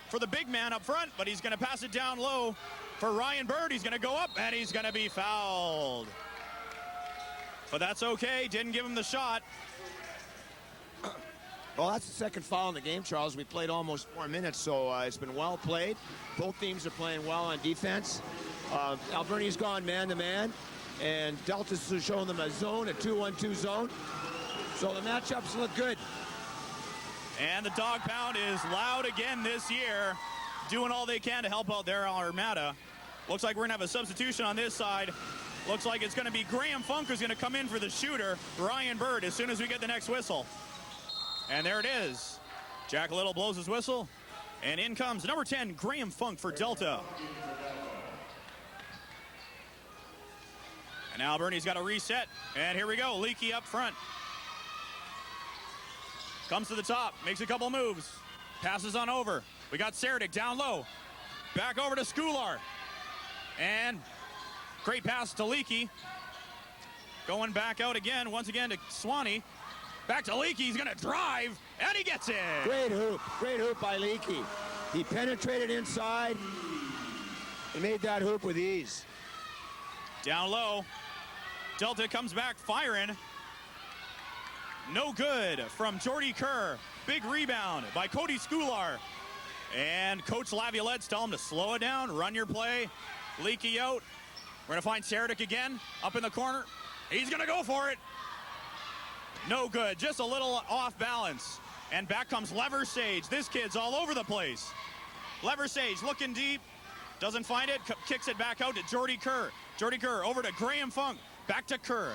for the big man up front, but he's going to pass it down low for Ryan Bird. He's going to go up, and he's going to be fouled. But that's okay. Didn't give him the shot. Well, that's the second foul in the game, Charles. We played almost 4 minutes, so it's been well played. Both teams are playing well on defense. Alberni's gone man-to-man, and Delta's showing them a zone, a 2-1-2 zone. So the matchups look good. And the dog pound is loud again this year, doing all they can to help out their Armada. Looks like we're going to have a substitution on this side. Looks like it's going to be Graham Funk who's going to come in for the shooter, Ryan Bird, as soon as we get the next whistle. And there it is. Jack Little blows his whistle, and in comes number 10, Graham Funk for Delta. And now Bernie's got to reset, and here we go, Leakey up front. Comes to the top, makes a couple moves, passes on over. We got Seredic down low, back over to Skular. And great pass to Leakey. Going back out again, once again to Swanee. Back to Leakey, he's gonna drive, and he gets it. Great hoop by Leakey. He penetrated inside and made that hoop with ease. Down low, Delta comes back firing. No good from Jordy Kerr. Big rebound by Cody Skular. And Coach Laviolette's telling him to slow it down, run your play. Leakey out. We're gonna find Seredic again, up in the corner. He's gonna go for it. No good, just a little off balance. And back comes Lever Sage. This kid's all over the place. Lever Sage looking deep, doesn't find it, kicks it back out to Jordy Kerr. Jordy Kerr over to Graham Funk, back to Kerr.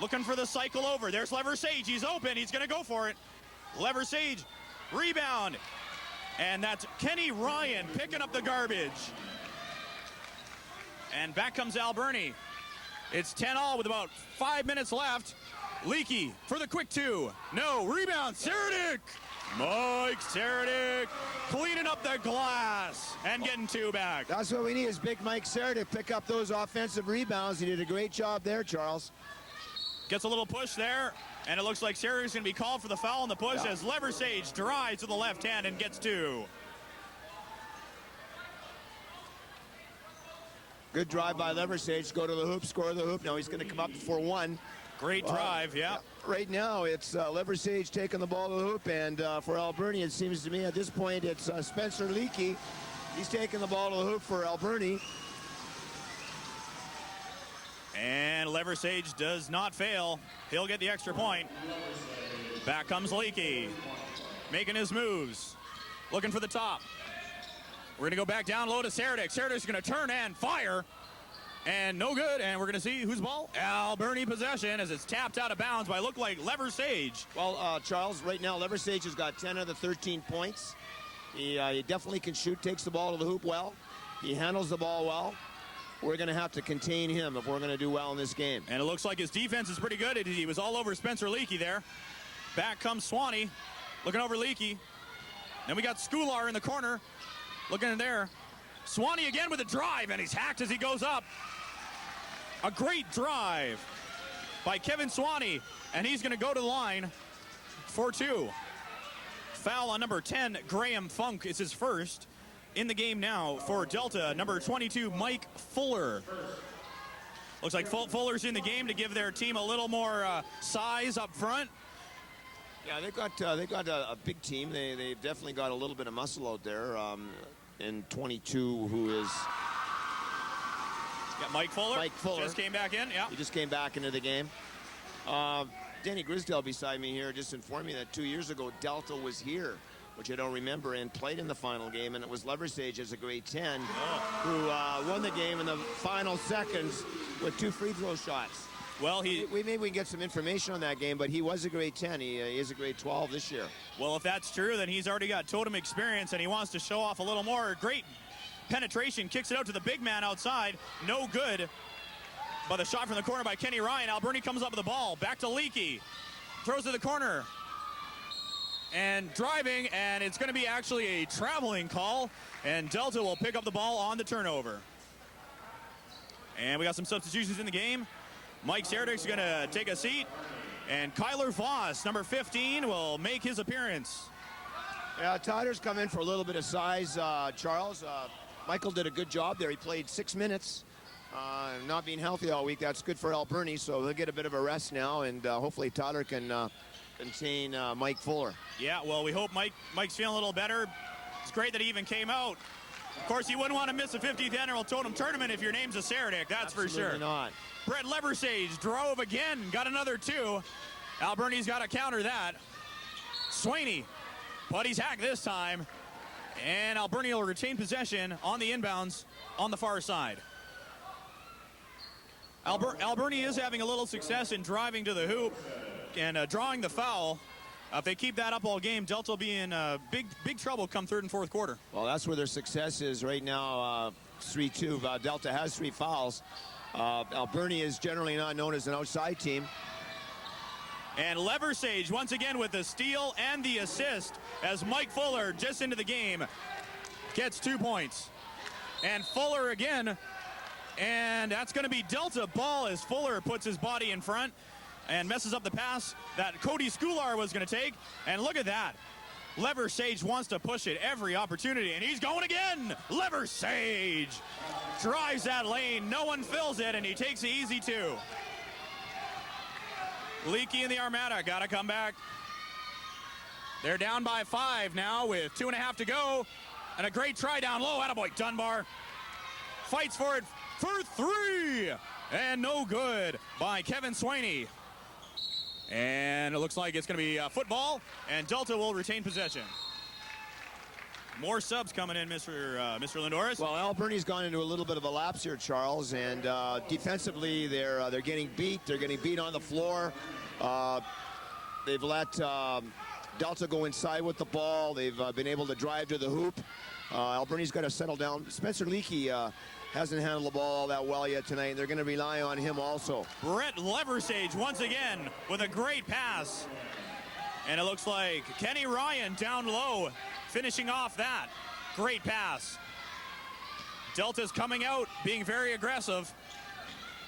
Looking for the cycle over. There's Lever Sage. He's open. He's going to go for it. Lever Sage, rebound. And that's Kenny Ryan picking up the garbage. And back comes Alberni. It's 10-all with about 5 minutes left. Leakey for the quick two. No, rebound, Seredic. Mike Seredic cleaning up the glass and getting two back. That's what we need is big Mike Seredic pick up those offensive rebounds. He did a great job there, Charles. Gets a little push there, and it looks like Seredic's going to be called for the foul on the push as Lever Sage drives to the left hand and gets two. Good drive by Lever Sage. Go to the hoop, score the hoop. Now he's going to come up for one. Great drive, yeah. Right now, it's Lever Sage taking the ball to the hoop, and for Alberni, it seems to me at this point, it's Spencer Leakey. He's taking the ball to the hoop for Alberni. And Lever Sage does not fail. He'll get the extra point. Back comes Leakey, making his moves, looking for the top. We're going to go back down low to Seredic. Seredic's going to turn and fire. And no good, and we're going to see whose ball? Alberni possession as it's tapped out of bounds by look like Lever Sage. Well, Charles, right now Lever Sage has got 10 of the 13 points. He definitely can shoot, takes the ball to the hoop well. He handles the ball well. We're going to have to contain him if we're going to do well in this game. And it looks like his defense is pretty good. He was all over Spencer Leakey there. Back comes Swanee, looking over Leakey. Then we got Skular in the corner, looking in there. Swanee again with a drive, and he's hacked as he goes up. A great drive by Kevin Swanee, and he's going to go to the line for two. Foul on number 10, Graham Funk, is his first in the game now for Delta. Number 22, Mike Fuller. Looks like Fuller's in the game to give their team a little more size up front. Yeah, they've got a big team. They've definitely got a little bit of muscle out there. And 22, who is... Got Mike Fuller. Mike Fuller. Just came back in, yeah. He just came back into the game. Danny Grisdale beside me here just informed me that 2 years ago, Delta was here, which I don't remember, and played in the final game, and it was Lever Sage as a grade 10 who won the game in the final seconds with 2 free throw shots. Well, maybe we can get some information on that game, but he was a grade 10. He is a grade 12 this year. Well, if that's true, then he's already got Totem experience, and he wants to show off a little more. Great penetration, kicks it out to the big man outside. No good. But the shot from the corner by Kenny Ryan. Alberni comes up with the ball. Back to Leakey. Throws to the corner. And driving, and it's going to be actually a traveling call. And Delta will pick up the ball on the turnover. And we got some substitutions in the game. Mike Seredic's going to take a seat. And Kyler Voss, number 15, will make his appearance. Yeah, Tyler's come in for a little bit of size, Charles. Michael did a good job there. He played 6 minutes. Not being healthy all week, that's good for Alberni, so they'll get a bit of a rest now, and hopefully Tyler can contain Mike Fuller. Yeah, well, we hope Mike's feeling a little better. It's great that he even came out. Of course, you wouldn't want to miss a 50th Annual Totem Tournament if your name's a Saradic, that's for sure. Absolutely not. Brett Leversage drove again, got another 2. Alberni's got to counter that. Swaney, Buddy's hack this time, and Alberni will retain possession on the inbounds on the far side. Alberni is having a little success in driving to the hoop and drawing the foul. If they keep that up all game, Delta will be in big trouble come third and fourth quarter. Well, that's where their success is right now, 3-2. Delta has 3 fouls. Alberni is generally not known as an outside team. And Leversage once again with the steal and the assist as Mike Fuller just into the game gets 2 points. And Fuller again, and that's going to be Delta ball as Fuller puts his body in front and messes up the pass that Cody Schoolar was going to take. And look at that. Leversage wants to push it every opportunity, and he's going again. Leversage drives that lane. No one fills it, and he takes the easy 2. Leakey and the Armada got to come back. They're down by 5 now with 2.5 to go. And a great try down low. Attaboy Dunbar fights for it for 3. And no good by Kevin Swaney. And it looks like it's going to be football, and Delta will retain possession. More subs coming in, Mr. Lindoris. Well, Alberni's gone into a little bit of a lapse here, Charles, and defensively they're getting beat. They're getting beat on the floor. They've let Delta go inside with the ball. They've been able to drive to the hoop. Alberni's got to settle down. Spencer Leakey hasn't handled the ball all that well yet tonight, and they're going to rely on him also. Brett Leversage once again with a great pass. And it looks like Kenny Ryan down low, finishing off that. Great pass. Delta's coming out, being very aggressive.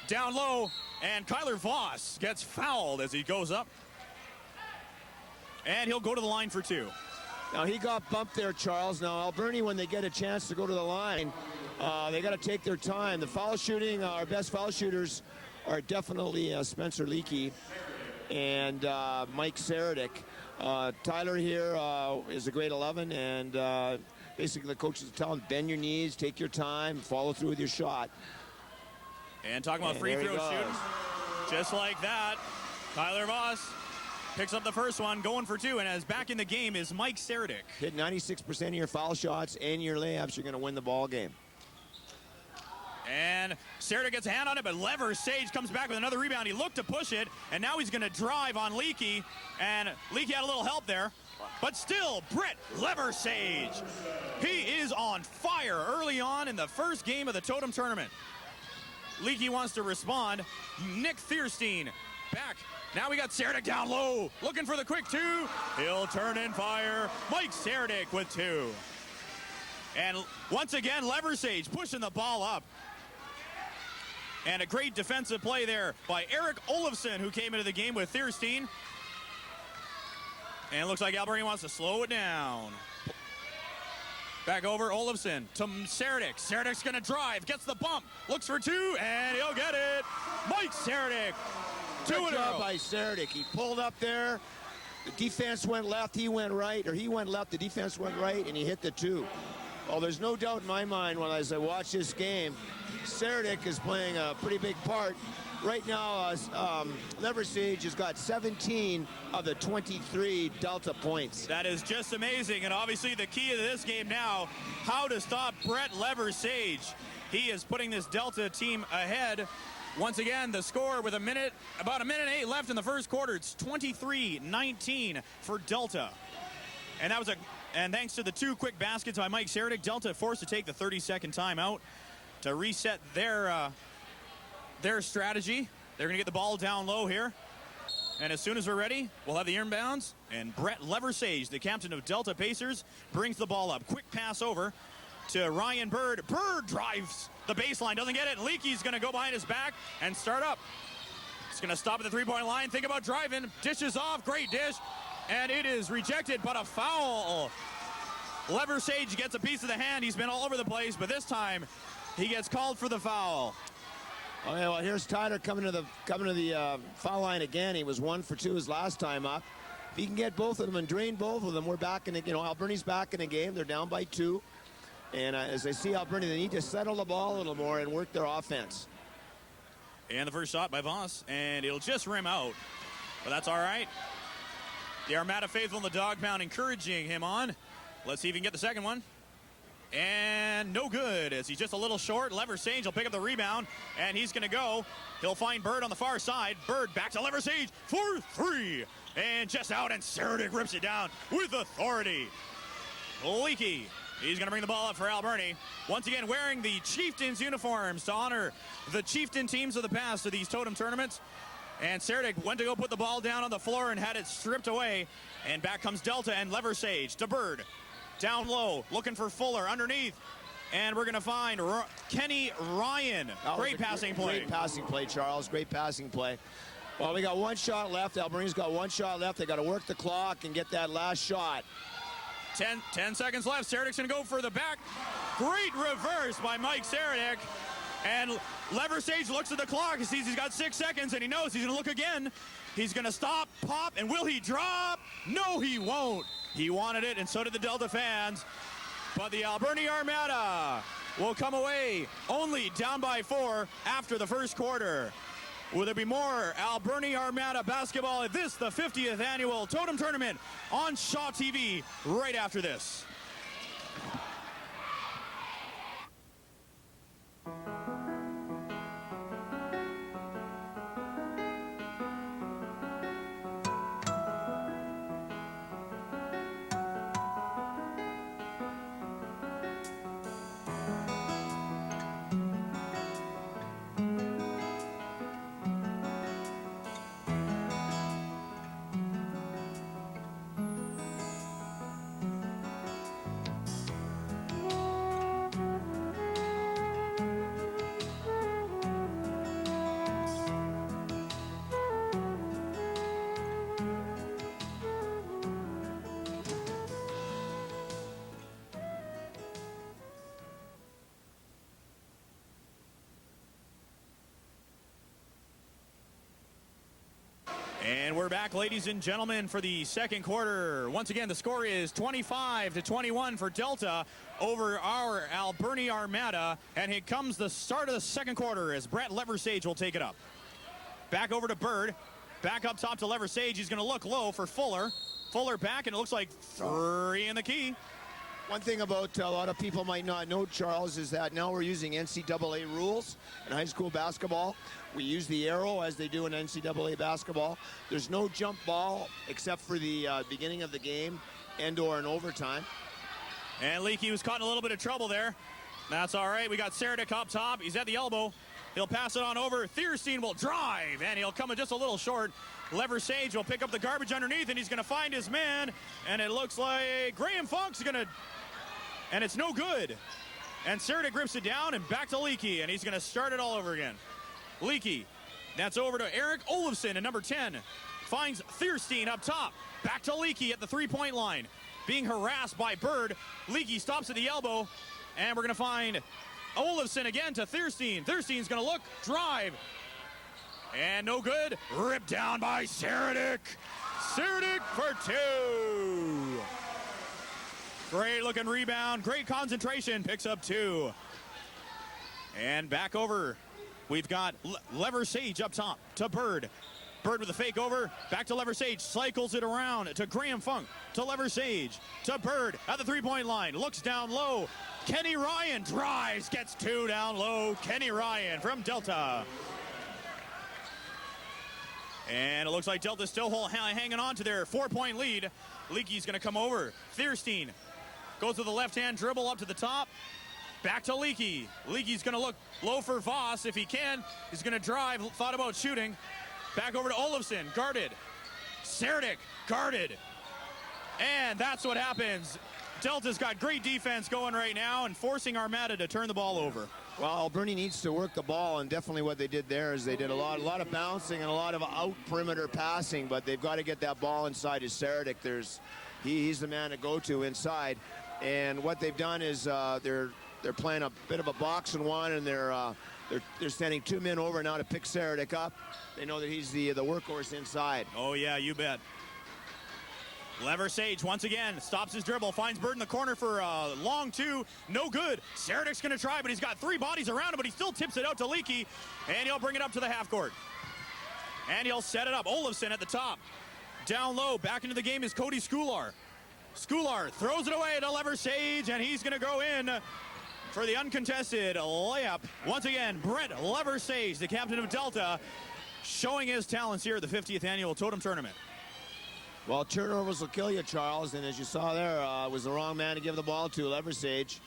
Down low, and Kyler Voss gets fouled as he goes up. And he'll go to the line for 2. Now, he got bumped there, Charles. Now, Alberni, when they get a chance to go to the line, they got to take their time. The foul shooting, our best foul shooters are definitely Spencer Leakey and Mike Saradic. Tyler here is a grade 11, and basically the coaches tell him, bend your knees, take your time, follow through with your shot. And talking about free throw shooting, just like that, Tyler Voss picks up the first one, going for 2, and as back in the game is Mike Saradic. Hit 96% of your foul shots and your layups, you're going to win the ball game. And Saradic gets a hand on it, but Leversage comes back with another rebound. He looked to push it, and now he's going to drive on Leakey, and Leakey had a little help there. But still, Brett Leversage, he is on fire early on in the first game of the Totem Tournament. Leakey wants to respond. Nick Thierstein back. Now we got Saradic down low, looking for the quick 2. He'll turn and fire. Mike Saradic with 2. And once again, Leversage pushing the ball up. And a great defensive play there by Eric Olofsson, who came into the game with Thierstein. And it looks like Alberni wants to slow it down. Back over, Olofsson to Saradic. Saradic's going to drive, gets the bump, looks for 2, and he'll get it. Mike Saradic, 2 in a row. Good job by Saradic. He pulled up there. The defense went left, he went right, or he went left, the defense went right, and he hit the 2. Well, there's no doubt in my mind when as I watch this game, Saradic is playing a pretty big part. Right now, Leversage has got 17 of the 23 Delta points. That is just amazing, and obviously the key to this game now, how to stop Brett Leversage. He is putting this Delta team ahead. Once again, the score with about a minute 8 left in the first quarter. It's 23-19 for Delta. And that was and thanks to the 2 quick baskets by Mike Saradic, Delta forced to take the 30-second timeout to reset their strategy. They're going to get the ball down low here. And as soon as we're ready, we'll have the inbounds. And Brett Leversage, the captain of Delta Pacers, brings the ball up. Quick pass over to Ryan Bird. Bird drives the baseline, doesn't get it. Leakey's going to go behind his back and start up. It's going to stop at the 3-point line. Think about driving. Dishes off. Great dish. And it is rejected, but a foul Lever Sage gets a piece of the hand. He's been all over the place, but this time he gets called for the foul. Okay, well, here's Tyler coming to the foul line again. He was 1 for 2 his last time up. If he can get both of them and drain both of them, we're back in the, Alberni's back in the game. They're down by 2. And as I see Alberni, they need to settle the ball a little more and work their offense. And the first shot by Voss, and it'll just rim out. But that's all right. The Armada faithful in the dog pound encouraging him on. Let's see if he can get the second one. And no good, as he's just a little short. Lever Sage will pick up the rebound, and he's going to go. He'll find Bird on the far side. Bird back to Lever Sage for 3. And just out, and Saradic rips it down with authority. Leakey, he's going to bring the ball up for Alberni. Once again, wearing the Chieftains uniforms to honor the Chieftain teams of the past of these Totem tournaments. And Saradic went to go put the ball down on the floor and had it stripped away. And back comes Delta and Lever Sage to Bird. Down low, looking for Fuller underneath. And we're going to find Kenny Ryan. Great passing play. Great passing play, Charles. Great passing play. Well, we got 1 shot left. Alberni's got 1 shot left. They got to work the clock and get that last shot. 10 seconds left. Saradic's going to go for the back. Great reverse by Mike Saradic. And Lever Sage looks at the clock. He sees he's got 6 seconds, and he knows he's going to look again. He's going to stop, pop, and will he drop? No, he won't. He wanted it, and so did the Delta fans. But the Alberni Armada will come away only down by 4 after the first quarter. Will there be more Alberni Armada basketball at this, the 50th annual Totem Tournament on Shaw TV right after this? And we're back, ladies and gentlemen, for the second quarter. Once again, the score is 25-21 for Delta over our Alberni Armada. And here comes the start of the second quarter as Brett Lever Sage will take it up. Back over to Bird. Back up top to Lever Sage. He's going to look low for Fuller. Fuller back, and it looks like 3 in the key. One thing about a lot of people might not know, Charles, is that now we're using NCAA rules in high school basketball. We use the arrow as they do in NCAA basketball. There's no jump ball except for the beginning of the game and/or in overtime. And Leakey was caught in a little bit of trouble there. That's all right. We got Saradic up top. He's at the elbow. He'll pass it on over. Thierstein will drive, and he'll come in just a little short. Lever Sage will pick up the garbage underneath, and he's going to find his man. And it looks like Graham Funk's going to... And it's no good. And Saradic grips it down, and back to Leakey, and he's going to start it all over again. Leakey, that's over to Eric Olofsson at number 10. Finds Thierstein up top. Back to Leakey at the three-point line. Being harassed by Bird. Leakey stops at the elbow, and we're going to find Olofsson again to Thierstein. Thierstein's going to look, drive, and no good. Ripped down by Saradic. Saradic for 2. Great looking rebound, great concentration, picks up 2. And back over, we've got Lever Sage up top to Bird. Bird with a fake over, back to Lever Sage, cycles it around to Graham Funk, to Lever Sage, to Bird at the three-point line, looks down low. Kenny Ryan drives, gets 2 down low. Kenny Ryan from Delta. And it looks like Delta's still hanging on to their 4-point lead. Leakey's going to come over. Thierstein goes with the left-hand dribble up to the top. Back to Leakey. Leakey's going to look low for Voss if he can. He's going to drive, thought about shooting. Back over to Olofsson, guarded. Saradic, guarded. And that's what happens. Delta's got great defense going right now and forcing Armada to turn the ball over. Well, Alberni needs to work the ball, and definitely what they did there is they did a lot of bouncing and a lot of out perimeter passing, but they've got to get that ball inside his Saradic. He's the man to go to inside. And what they've done is they're playing a bit of a box and one, and they're sending 2 men over now to pick Saradic up. They know that he's the workhorse inside. Oh, yeah, you bet. Lever Sage once again stops his dribble, finds Bird in the corner for a long two. No good. Saradic's going to try, but he's got 3 bodies around him, but he still tips it out to Leakey, and he'll bring it up to the half court. And he'll set it up. Olofsson at the top. Down low, back into the game is Cody Skular. Skular throws it away to Lever Sage, and he's going to go in for the uncontested layup. Once again, Brent Lever Sage, the captain of Delta, showing his talents here at the 50th annual Totem Tournament. Well, turnovers will kill you, Charles, and as you saw there, was the wrong man to give the ball to, Lever Sage.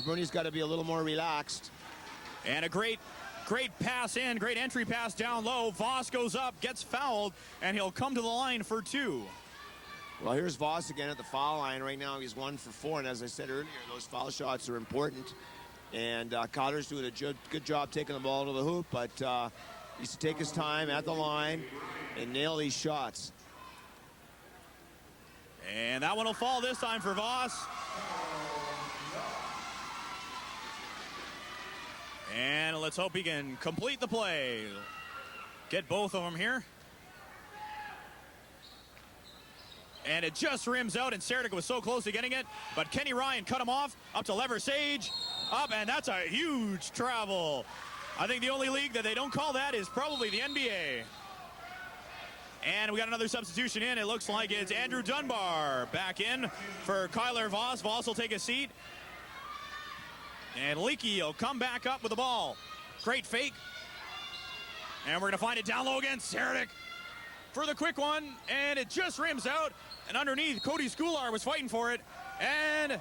Bernie's got to be a little more relaxed. And a great pass in, great entry pass down low. Voss goes up, gets fouled, and he'll come to the line for 2. Well, here's Voss again at the foul line. Right now, he's 1 for 4, and as I said earlier, those foul shots are important. And Cotter's doing a good job taking the ball to the hoop, but he needs to take his time at the line and nail these shots. And that one will fall this time for Voss. And let's hope he can complete the play. Get both of them here. And it just rims out, and Saradic was so close to getting it, but Kenny Ryan cut him off, up to Lever Sage, up, and that's a huge travel. I think the only league that they don't call that is probably the NBA. And we got another substitution in. It looks like it's Andrew Dunbar back in for Kyler Voss. Voss will take a seat. And Leakey will come back up with the ball. Great fake. And we're going to find it down low again. Saradic for the quick one. And it just rims out. And underneath, Cody Skular was fighting for it. And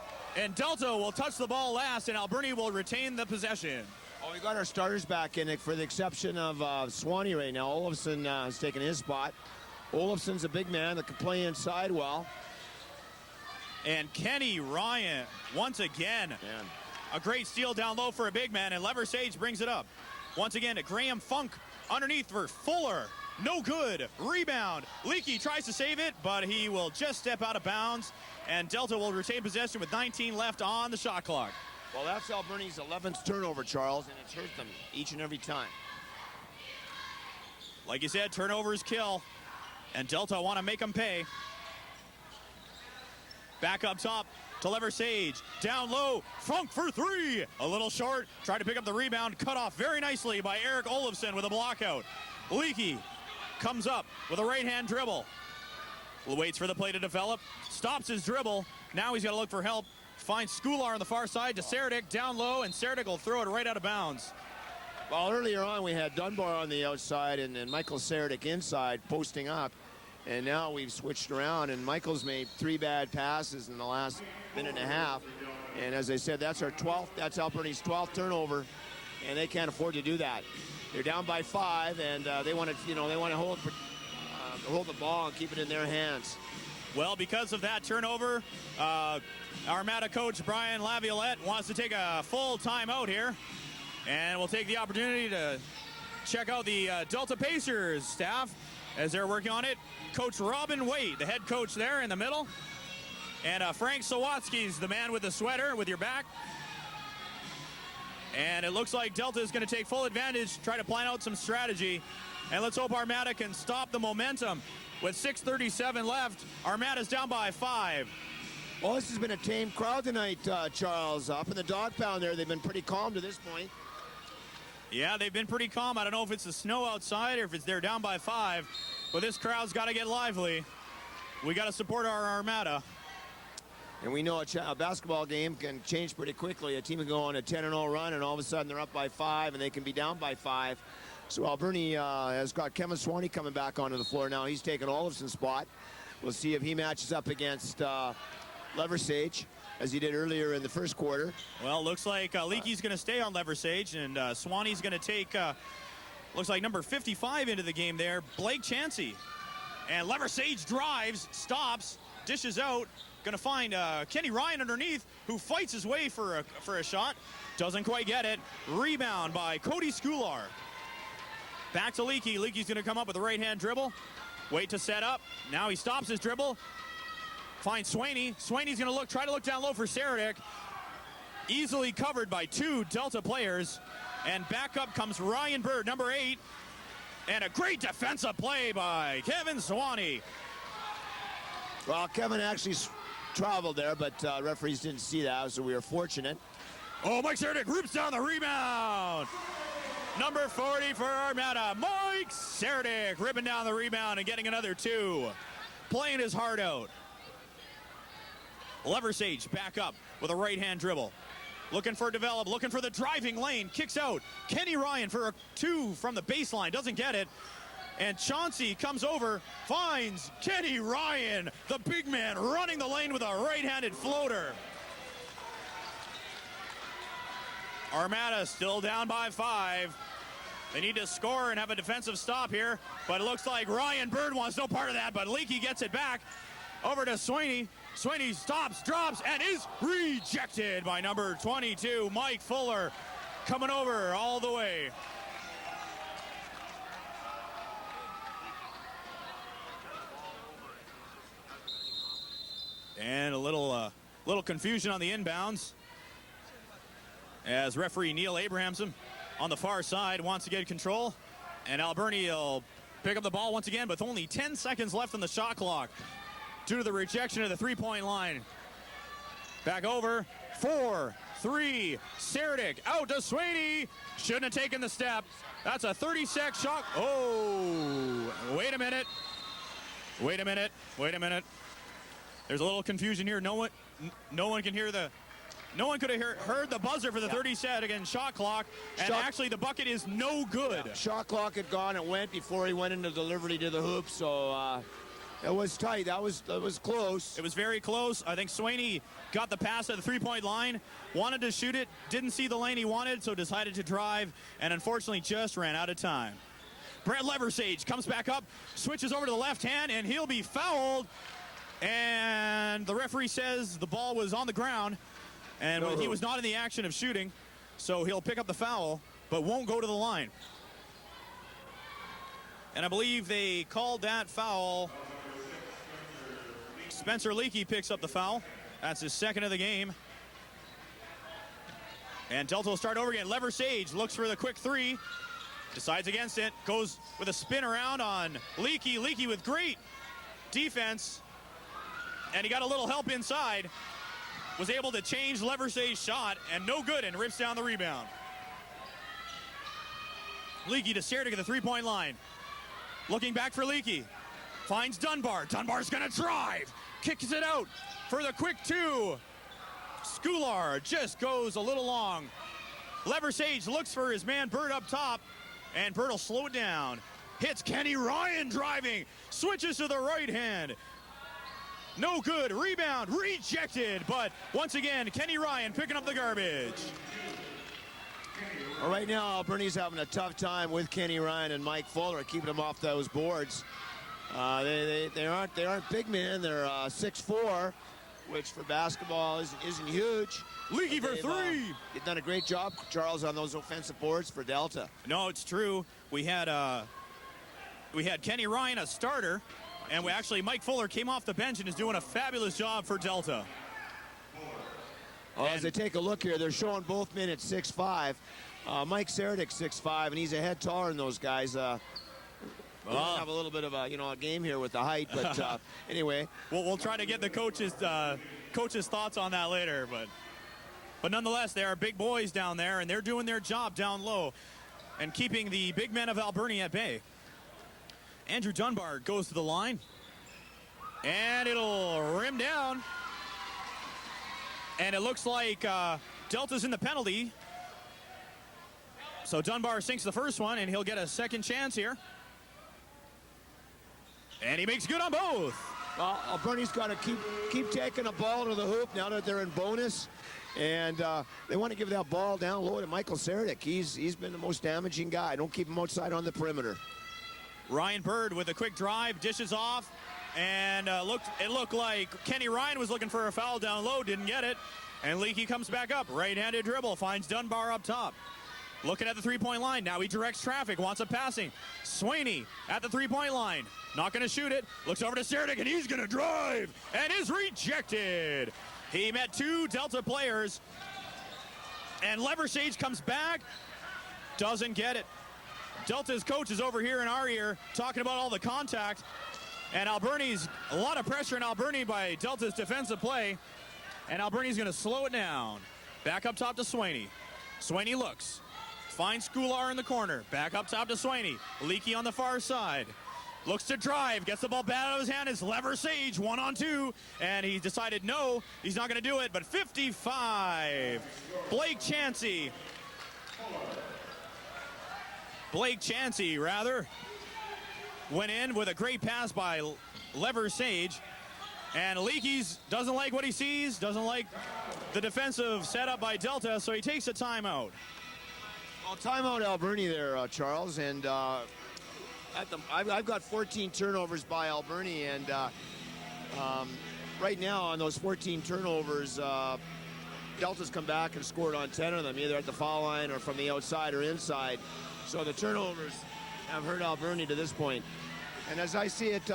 Delta will touch the ball last, and Alberni will retain the possession. Oh, we got our starters back in it for the exception of Swanee right now. Olofsson has taken his spot. Olofsson's a big man that can play inside well. And Kenny Ryan, once again, Man. A great steal down low for a big man, and Lever Sage brings it up. Once again, Graham Funk underneath for Fuller. No good. Rebound. Leakey tries to save it, but he will just step out of bounds, and Delta will retain possession with 19 left on the shot clock. Well, that's Alberni's 11th turnover, Charles, and it's hurt them each and every time. Like you said, turnovers kill, and Delta want to make them pay. Back up top to Lever Sage. Down low, Funk for 3. A little short, tried to pick up the rebound, cut off very nicely by Eric Olofsson with a block out. Leakey comes up with a right-hand dribble. Waits for the play to develop, stops his dribble. Now he's got to look for help. Finds Skular on the far side to Saradic down low, and Saradic will throw it right out of bounds. Well, earlier on we had Dunbar on the outside and Michael Saradic inside posting up. And now we've switched around, and Michael's made 3 bad passes in the last minute and a half. And as I said, that's that's Alberni's 12th turnover, and they can't afford to do that. They're down by 5, and they want to hold the ball and keep it in their hands. Well, because of that turnover, Armada coach Brian Laviolette wants to take a full timeout here, and we'll take the opportunity to check out the Delta Pacers staff as they're working on it. Coach Robin Waite, the head coach there in the middle, and Frank Sawatsky's the man with the sweater with your back. And it looks like Delta is going to take full advantage, try to plan out some strategy, and let's hope Armada can stop the momentum. With 6:37 left, Armada's down by 5. Well, this has been a tame crowd tonight, Charles. Up in the dog pound there, they've been pretty calm to this point. Yeah, they've been pretty calm. I don't know if it's the snow outside or if they're down by 5, but this crowd's got to get lively. We got to support our Armada. And we know a basketball game can change pretty quickly. A team can go on a 10-0 run, and all of a sudden they're up by 5, and they can be down by 5. So Alberni has got Kevin Swanee coming back onto the floor now. He's taken Olofsson's spot. We'll see if he matches up against Lever Sage, as he did earlier in the first quarter. Well, looks like Leakey's going to stay on Lever Sage, and Swanee's going to take, looks like number 55 into the game there, Blake Chansey. And Lever Sage drives, stops, dishes out, going to find Kenny Ryan underneath, who fights his way for a shot. Doesn't quite get it. Rebound by Cody Skular. Back to Leakey. Leakey's going to come up with a right-hand dribble. Wait to set up. Now he stops his dribble. finds Swaney. Swaney's going to try to look down low for Saradic. Easily covered by 2 Delta players. And back up comes Ryan Bird, number 8. And a great defensive play by Kevin Swaney. Well, Kevin actually traveled there, but referees didn't see that, so we were fortunate. Oh, Mike Saradic rips down the rebound. Number 40 for Armada, Mike Saradic, ripping down the rebound and getting another 2. Playing his heart out. Leversage back up with a right-hand dribble. Looking for develop, looking for the driving lane, kicks out. Kenny Ryan for a 2 from the baseline, doesn't get it. And Chauncey comes over, finds Kenny Ryan, the big man, running the lane with a right-handed floater. Armada still down by 5. They need to score and have a defensive stop here, but it looks like Ryan Bird wants no part of that, but Leakey gets it back over to Swaney. Swaney stops, drops, and is rejected by number 22, Mike Fuller, coming over all the way. And a little confusion on the inbounds as referee Neil Abrahamson on the far side wants to get control, and Alberni will pick up the ball once again with only 10 seconds left on the shot clock due to the rejection of the three-point line. Back over, 4-3, Saradic out to Swaney. Shouldn't have taken the step. That's a 30-sec shot. Oh, wait a minute. There's a little confusion here. No one can hear the. No one could have heard the buzzer for the 30-second shot clock, and actually the bucket is no good. Yeah. Shot clock had gone. It went before he went into delivery to the hoop, so it was tight. That was close. It was very close. I think Swaney got the pass at the three-point line, wanted to shoot it, didn't see the lane he wanted, so decided to drive, and unfortunately just ran out of time. Brett Leversage comes back up, switches over to the left hand, and he'll be fouled. And the referee says the ball was on the ground, and he was not in the action of shooting, so he'll pick up the foul, but won't go to the line. And I believe they called that foul. Spencer Leakey picks up the foul. That's his second of the game. And Delta will start over again. Leversage looks for the quick 3. Decides against it. Goes with a spin around on Leakey. Leakey with great defense. And he got a little help inside. Was able to change Leversage's shot, and no good, and rips down the rebound. Leakey to Saradic at the three-point line. Looking back for Leakey. Finds Dunbar. Dunbar's going to drive. Kicks it out for the quick 2. Skular just goes a little long. Leversage looks for his man Bird up top, and Bird will slow it down. Hits Kenny Ryan driving. Switches to the right hand. No good. Rebound rejected. But once again, Kenny Ryan picking up the garbage. Well, right now, Alberni's having a tough time with Kenny Ryan and Mike Fuller, keeping them off those boards. They aren't big men. They're 6'4", which for basketball isn't huge. Leakey for 3. They've done a great job, Charles, on those offensive boards for Delta. No, it's true. We had Kenny Ryan, a starter. And Mike Fuller came off the bench and is doing a fabulous job for Delta. As they take a look here, they're showing both men at 6'5". Mike Saradic 6'5", and he's a head taller than those guys. We'll have a little bit of a game here with the height, but anyway. We'll try to get the coach's thoughts on that later, but nonetheless, they are big boys down there, and they're doing their job down low and keeping the big men of Alberni at bay. Andrew Dunbar goes to the line, and it'll rim down. And it looks like Delta's in the penalty. So Dunbar sinks the first one, and he'll get a second chance here. And he makes good on both. Well, Alberni's got to keep taking the ball to the hoop now that they're in bonus. And they want to give that ball down low to Michael Saradic. He's been the most damaging guy. Don't keep him outside on the perimeter. Ryan Bird with a quick drive, dishes off, and it looked like Kenny Ryan was looking for a foul down low, didn't get it. And Leakey comes back up, right-handed dribble, finds Dunbar up top. looking at the three-point line. Now he directs traffic, wants a passing. Swaney at the three-point line. Not going to shoot it. Looks over to Seredic, and he's going to drive, and is rejected. He met two Delta players, and Leversage comes back, doesn't get it. Delta's coach is over here in our ear talking about all the contact, and Alberni's, a lot of pressure in Alberni by Delta's defensive play, and Alberni's going to slow it down. Back up top to Swaney. Swaney looks, finds Skular in the corner. Back up top to Swaney. Leakey on the far side. Looks to drive, gets the ball bad out of his hand. It's Leversage, 1-on-2, and he decided no, he's not going to do it, but 55. Blake Chansey, went in with a great pass by Leversage, and Leakey's doesn't like what he sees, doesn't like the defensive setup by Delta, so he takes a timeout. Well, timeout Alberni there, Charles, and I've got 14 turnovers by Alberni, and right now on those 14 turnovers, Delta's come back and scored on 10 of them, either at the foul line or from the outside or inside. So the turnovers have hurt Alberni to this point. And as I see it,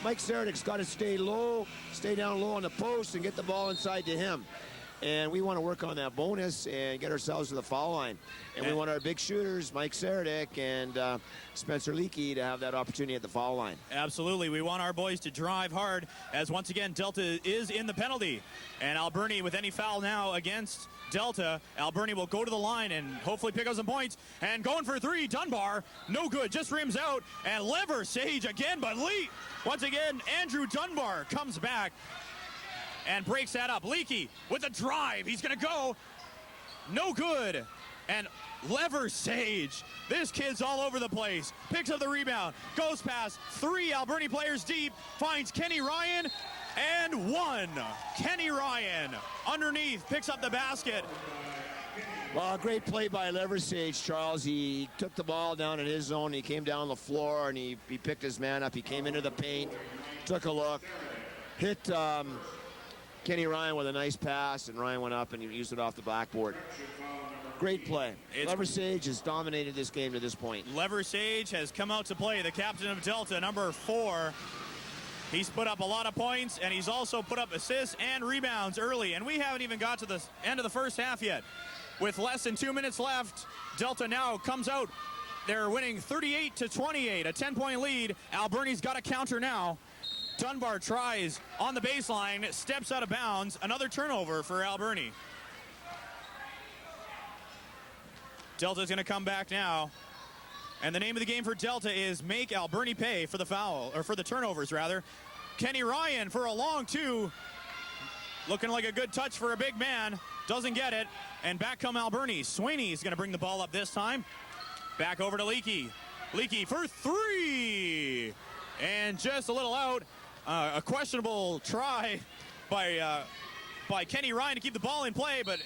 Mike Seredic's got to stay down low on the post and get the ball inside to him. And we want to work on that bonus and get ourselves to the foul line. And we want our big shooters, Mike Seredic and Spencer Leakey, to have that opportunity at the foul line. Absolutely. We want our boys to drive hard, as once again, Delta is in the penalty. And Alberni, with any foul now against Delta, Alberni will go to the line and hopefully pick up some points. And going for three, Dunbar, no good, just rims out. And Leversage again, but once again, Andrew Dunbar comes back and breaks that up. Leakey with a drive. He's going to go. No good. And Leversage, this kid's all over the place. Picks up the rebound. Goes past three Alberni players deep. Finds Kenny Ryan. And one. Kenny Ryan underneath. Picks up the basket. Well, a great play by Leversage, Charles. He took the ball down in his zone. He came down the floor, and he picked his man up. He came into the paint, took a look, hit Kenny Ryan with a nice pass, and Ryan went up and he used it off the backboard. Great play. Leversage has dominated this game to this point. Leversage has come out to play, the captain of Delta, number 4. He's put up a lot of points, and he's also put up assists and rebounds early, and we haven't even got to the end of the first half yet. With less than 2 minutes left, Delta now comes out. They're winning 38-28, a 10-point lead. Alberni's got a counter now. Dunbar tries on the baseline, steps out of bounds. Another turnover for Alberni. Delta's going to come back now. And the name of the game for Delta is make Alberni pay for the foul, or for the turnovers, rather. Kenny Ryan for a long two. Looking like a good touch for a big man. Doesn't get it. And back come Alberni. Swaney's going to bring the ball up this time. Back over to Leakey. Leakey for three. And just a little out. A questionable try by Kenny Ryan to keep the ball in play, but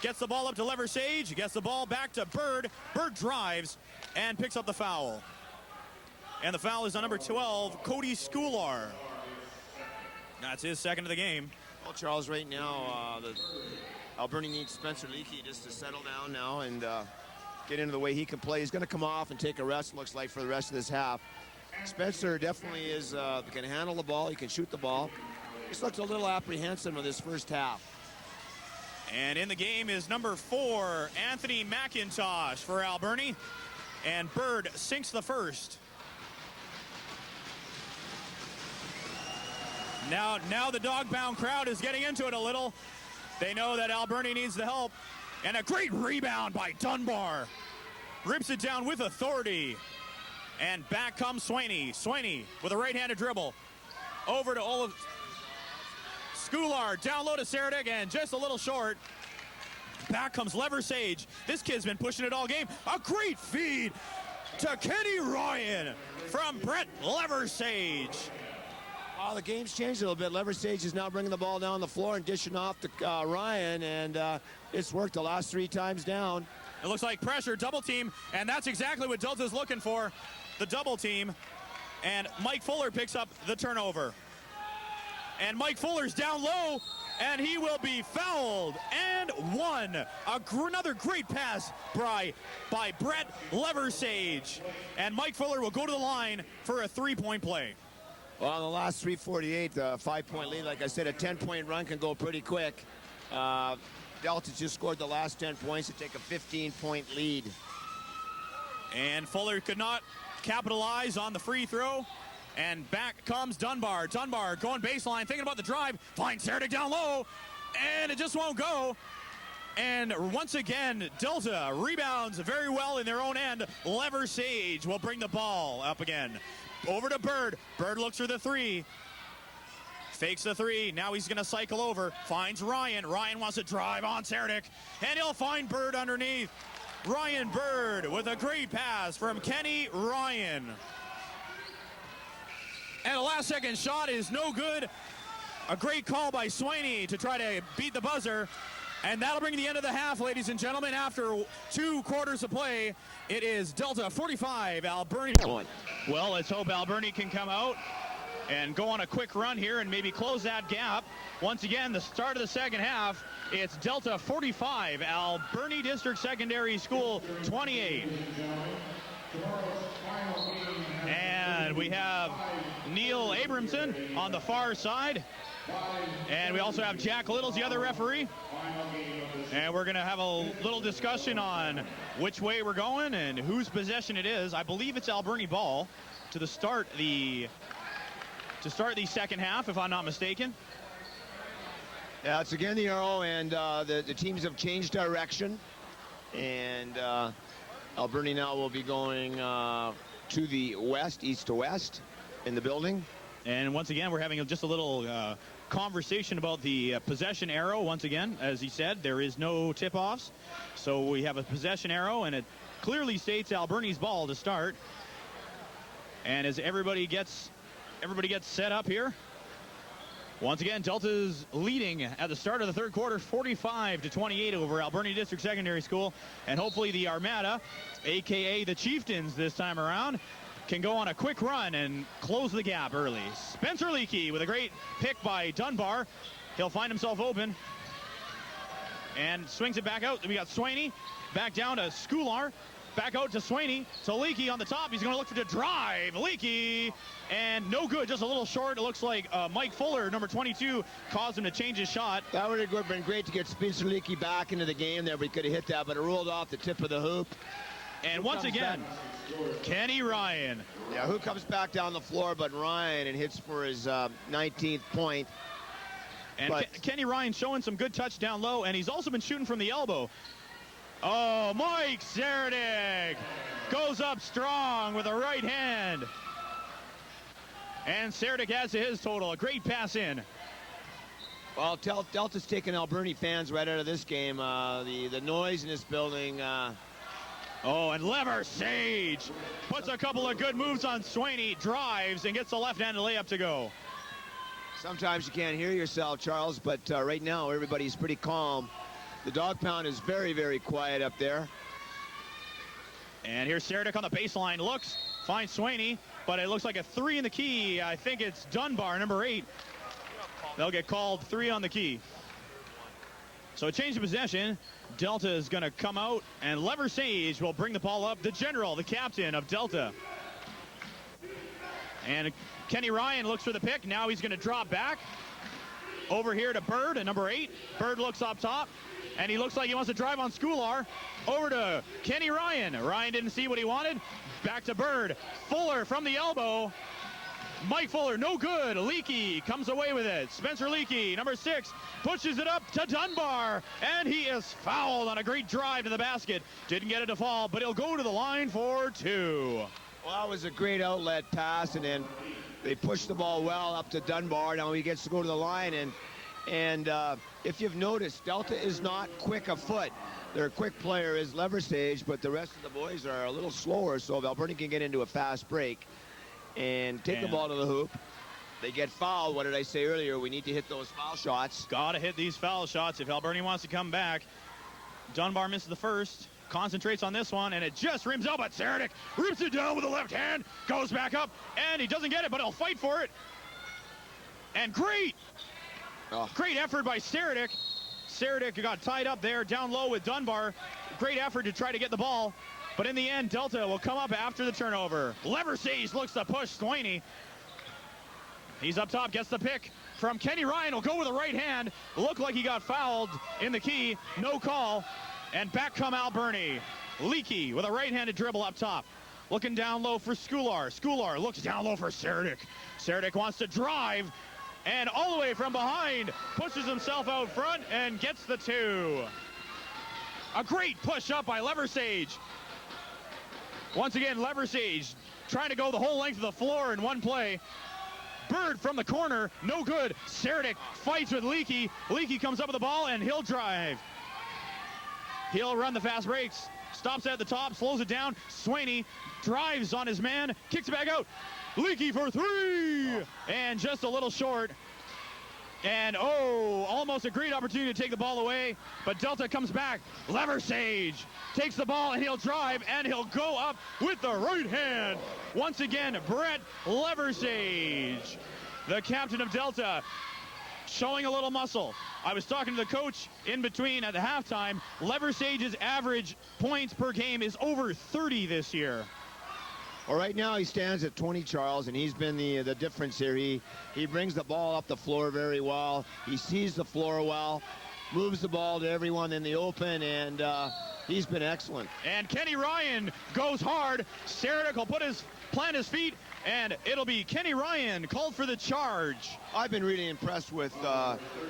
gets the ball up to Leversage, gets the ball back to Bird. Bird drives and picks up the foul. And the foul is on number 12, Cody Skular. That's his second of the game. Well, Charles, right now, Alberni needs Spencer Leakey just to settle down now and get into the way he can play. He's going to come off and take a rest, looks like, for the rest of this half. Spencer definitely can handle the ball. He can shoot the ball. Just looks a little apprehensive with this first half. And in the game is number 4, Anthony McIntosh for Alberni. And Bird sinks the first. Now the dog-bound crowd is getting into it a little. They know that Alberni needs the help. And a great rebound by Dunbar. Rips it down with authority. And back comes Swaney. Swaney with a right-handed dribble. Over to Skular. Down low to Seredic, and just a little short. Back comes Leversage. This kid's been pushing it all game. A great feed to Kenny Ryan from Brett Leversage. The game's changed a little bit. Leversage is now bringing the ball down the floor and dishing off to Ryan, and it's worked the last 3 times down. It looks like pressure, double team, and that's exactly what Delta's looking for, the double team. And Mike Fuller picks up the turnover. And Mike Fuller's down low, and he will be fouled and one. Another great pass by Brett Leversage. And Mike Fuller will go to the line for a three-point play. Well, in the last 3:48, 5-point lead. Like I said, a 10-point run can go pretty quick. Delta just scored the last 10 points to take a 15-point lead. And Fuller could not capitalize on the free throw. And back comes Dunbar. Dunbar going baseline, thinking about the drive. Finds Seredic down low, and it just won't go. And once again, Delta rebounds very well in their own end. Leversage will bring the ball up again. Over to Bird. Bird looks for the three. Fakes the three. Now he's going to cycle over. Finds Ryan. Ryan wants to drive on Seredic, and he'll find Bird underneath. Ryan Bird with a great pass from Kenny Ryan. And a last-second shot is no good. A great call by Swaney to try to beat the buzzer. And that'll bring the end of the half, ladies and gentlemen. After 2 quarters of play, it is Delta 45, Alberni 1. Well, let's hope Alberni can come out and go on a quick run here and maybe close that gap. Once again, the start of the second half, it's Delta 45, Alberni District Secondary School 28. And we have Neil Abramson on the far side. And we also have Jack Littles, the other referee. And we're going to have a little discussion on which way we're going and whose possession it is. I believe it's Alberni ball to start the second half, if I'm not mistaken. Yeah, it's again the arrow, and the teams have changed direction. And Alberni now will be going to the west, east to west in the building. And once again, we're having just a little conversation about the possession arrow. Once again, as he said, there is no tip-offs. So we have a possession arrow, and it clearly states Alberni's ball to start. And as everybody gets set up here, once again, Delta's leading at the start of the third quarter, 45-28 over Alberni District Secondary School. And hopefully the Armada, a.k.a. the Chieftains this time around, can go on a quick run and close the gap early. Spencer Leakey with a great pick by Dunbar. He'll find himself open and swings it back out. We got Swaney back down to Schoolar. Back out to Swaney. To Leakey on the top. He's going to look for the drive. Leakey. And no good. Just a little short. It looks like Mike Fuller, number 22, caused him to change his shot. That would have been great to get Spencer Leakey back into the game there. We could have hit that, but it rolled off the tip of the hoop. And once again, Kenny Ryan. Yeah, who comes back down the floor but Ryan and hits for his 19th point. And Kenny Ryan showing some good touch down low, and he's also been shooting from the elbow. Oh, Mike Seredic goes up strong with a right hand. And Seredic adds to his total. A great pass in. Well, Delta's taking Alberni fans right out of this game. The noise in this building. Oh, and Leversage puts a couple of good moves on Swaney, drives, and gets the left-handed layup to go. Sometimes you can't hear yourself, Charles, but right now everybody's pretty calm. The dog pound is very, very quiet up there. And here's Seredic on the baseline. Looks, finds Swaney, but it looks like a three in the key. I think it's Dunbar, number 8. They'll get called 3 on the key. So a change of possession. Delta is going to come out, and Leversage will bring the ball up. The general, the captain of Delta. And Kenny Ryan looks for the pick. Now he's going to drop back. Over here to Bird at number 8. Bird looks up top, and he looks like he wants to drive on Schoolar. Over to Kenny Ryan. Ryan didn't see what he wanted. Back to Bird. Fuller from the elbow. Mike Fuller, no good. Leakey comes away with it. Spencer Leakey, number 6, pushes it up to Dunbar, and he is fouled on a great drive to the basket. Didn't get it to fall, but he'll go to the line for 2. Well, that was a great outlet pass, and then they pushed the ball well up to Dunbar. Now he gets to go to the line, and if you've noticed, Delta is not quick of foot. Their quick player is Leversage, but the rest of the boys are a little slower, so if Alberni can get into a fast break and take the ball to the hoop, they get fouled. What did I say earlier? We need to hit those foul shots. Gotta hit these foul shots if Alberni wants to come back. Dunbar misses the first, concentrates on this one, and it just rims out, but Seredic rips it down with the left hand, goes back up, and he doesn't get it, but he'll fight for it. And great Oh. Great effort by Seredic. Seredic got tied up there down low with Dunbar. Great effort to try to get the ball. But in the end, Delta will come up after the turnover. Leversage looks to push Sweeney. He's up top, gets the pick from Kenny Ryan. Will go with the right hand. Looked like he got fouled in the key. No call. And back come Alberni. Leakey with a right-handed dribble up top. Looking down low for Skular. Skular looks down low for Seredic. Seredic wants to drive. And all the way from behind, pushes himself out front and gets the 2. A great push up by Leversage. Once again, Leversage trying to go the whole length of the floor in one play. Bird from the corner, no good. Seredic fights with Leakey. Leakey comes up with the ball and he'll drive. He'll run the fast breaks. Stops at the top, slows it down. Sweeney drives on his man, kicks it back out. Leakey for 3, and just a little short. And almost a great opportunity to take the ball away, but Delta comes back. Leversage takes the ball and he'll drive and he'll go up with the right hand. Once again, Brett Leversage, the captain of Delta, showing a little muscle. I was talking to the coach in between at the halftime. Leversage's average points per game is over 30 this year. Well, right now he stands at 20, Charles, and he's been the difference here. He brings the ball up the floor very well. He sees the floor well, moves the ball to everyone in the open, and he's been excellent. And Kenny Ryan goes hard. Seredic will plant his feet, and it'll be Kenny Ryan called for the charge. I've been really impressed with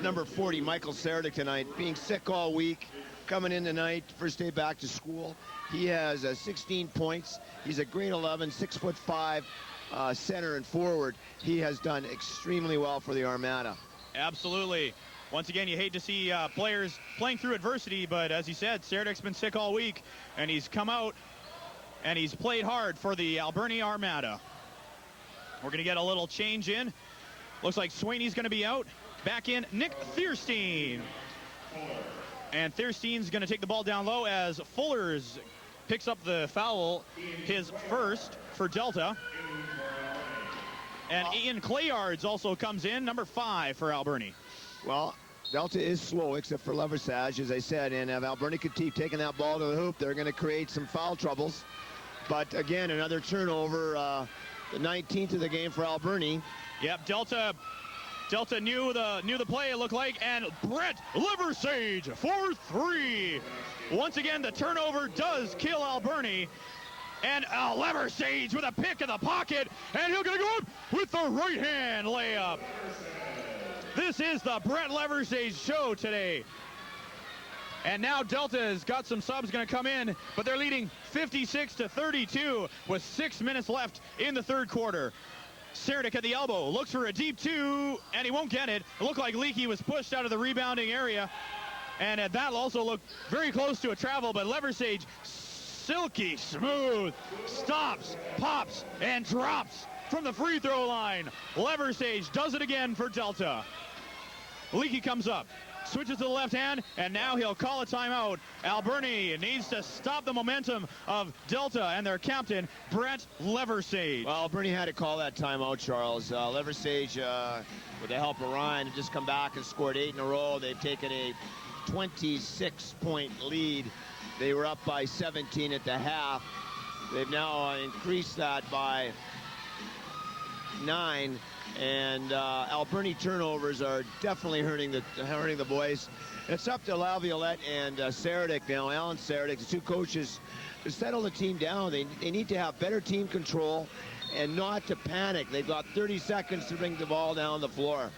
number 40, Michael Seredic, tonight. Being sick all week, coming in tonight, first day back to school. He has 16 points. He's a grade 11, 6'5", center and forward. He has done extremely well for the Armada. Absolutely. Once again, you hate to see players playing through adversity, but as you said, Seredic's been sick all week, and he's come out and he's played hard for the Alberni Armada. We're going to get a little change in. Looks like Sweeney's going to be out. Back in Nick Thierstein. And Thierstein's going to take the ball down low as Fullers picks up the foul, his first for Delta. And Ian Clayards also comes in, number 5 for Alberni. Well, Delta is slow except for Leversage, as I said, and if Alberni could keep taking that ball to the hoop, they're going to create some foul troubles. But again, another turnover, the 19th of the game for Alberni. Yep, Delta knew the play, it looked like, and Brett Leversage for 3. Once again, the turnover does kill Alberni. And Leversage with a pick in the pocket, and he'll gonna go up with the right hand layup. This is the Brett Leversage show today. And now Delta has got some subs going to come in, but they're leading 56-32 with 6 minutes left in the third quarter. Seredic at the elbow, looks for a deep 2, and he won't get it. It looked like Leakey was pushed out of the rebounding area, and that also looked very close to a travel, but Leversage, silky smooth, stops, pops, and drops from the free throw line. Leversage does it again for Delta. Leakey comes up, switches to the left hand, and now he'll call a timeout. Alberni needs to stop the momentum of Delta and their captain, Brett Leversage. Well, Alberni had to call that timeout, Charles. Leversage, with the help of Ryan, have just come back and scored 8 in a row. They've taken a 26-point lead. They were up by 17 at the half. They've now increased that by 9. And Alberni turnovers are definitely hurting the boys. It's up to Laviolette and Seredic now, Alan Seredic, the two coaches, to settle the team down. They need to have better team control and not to panic. They've got 30 seconds to bring the ball down the floor.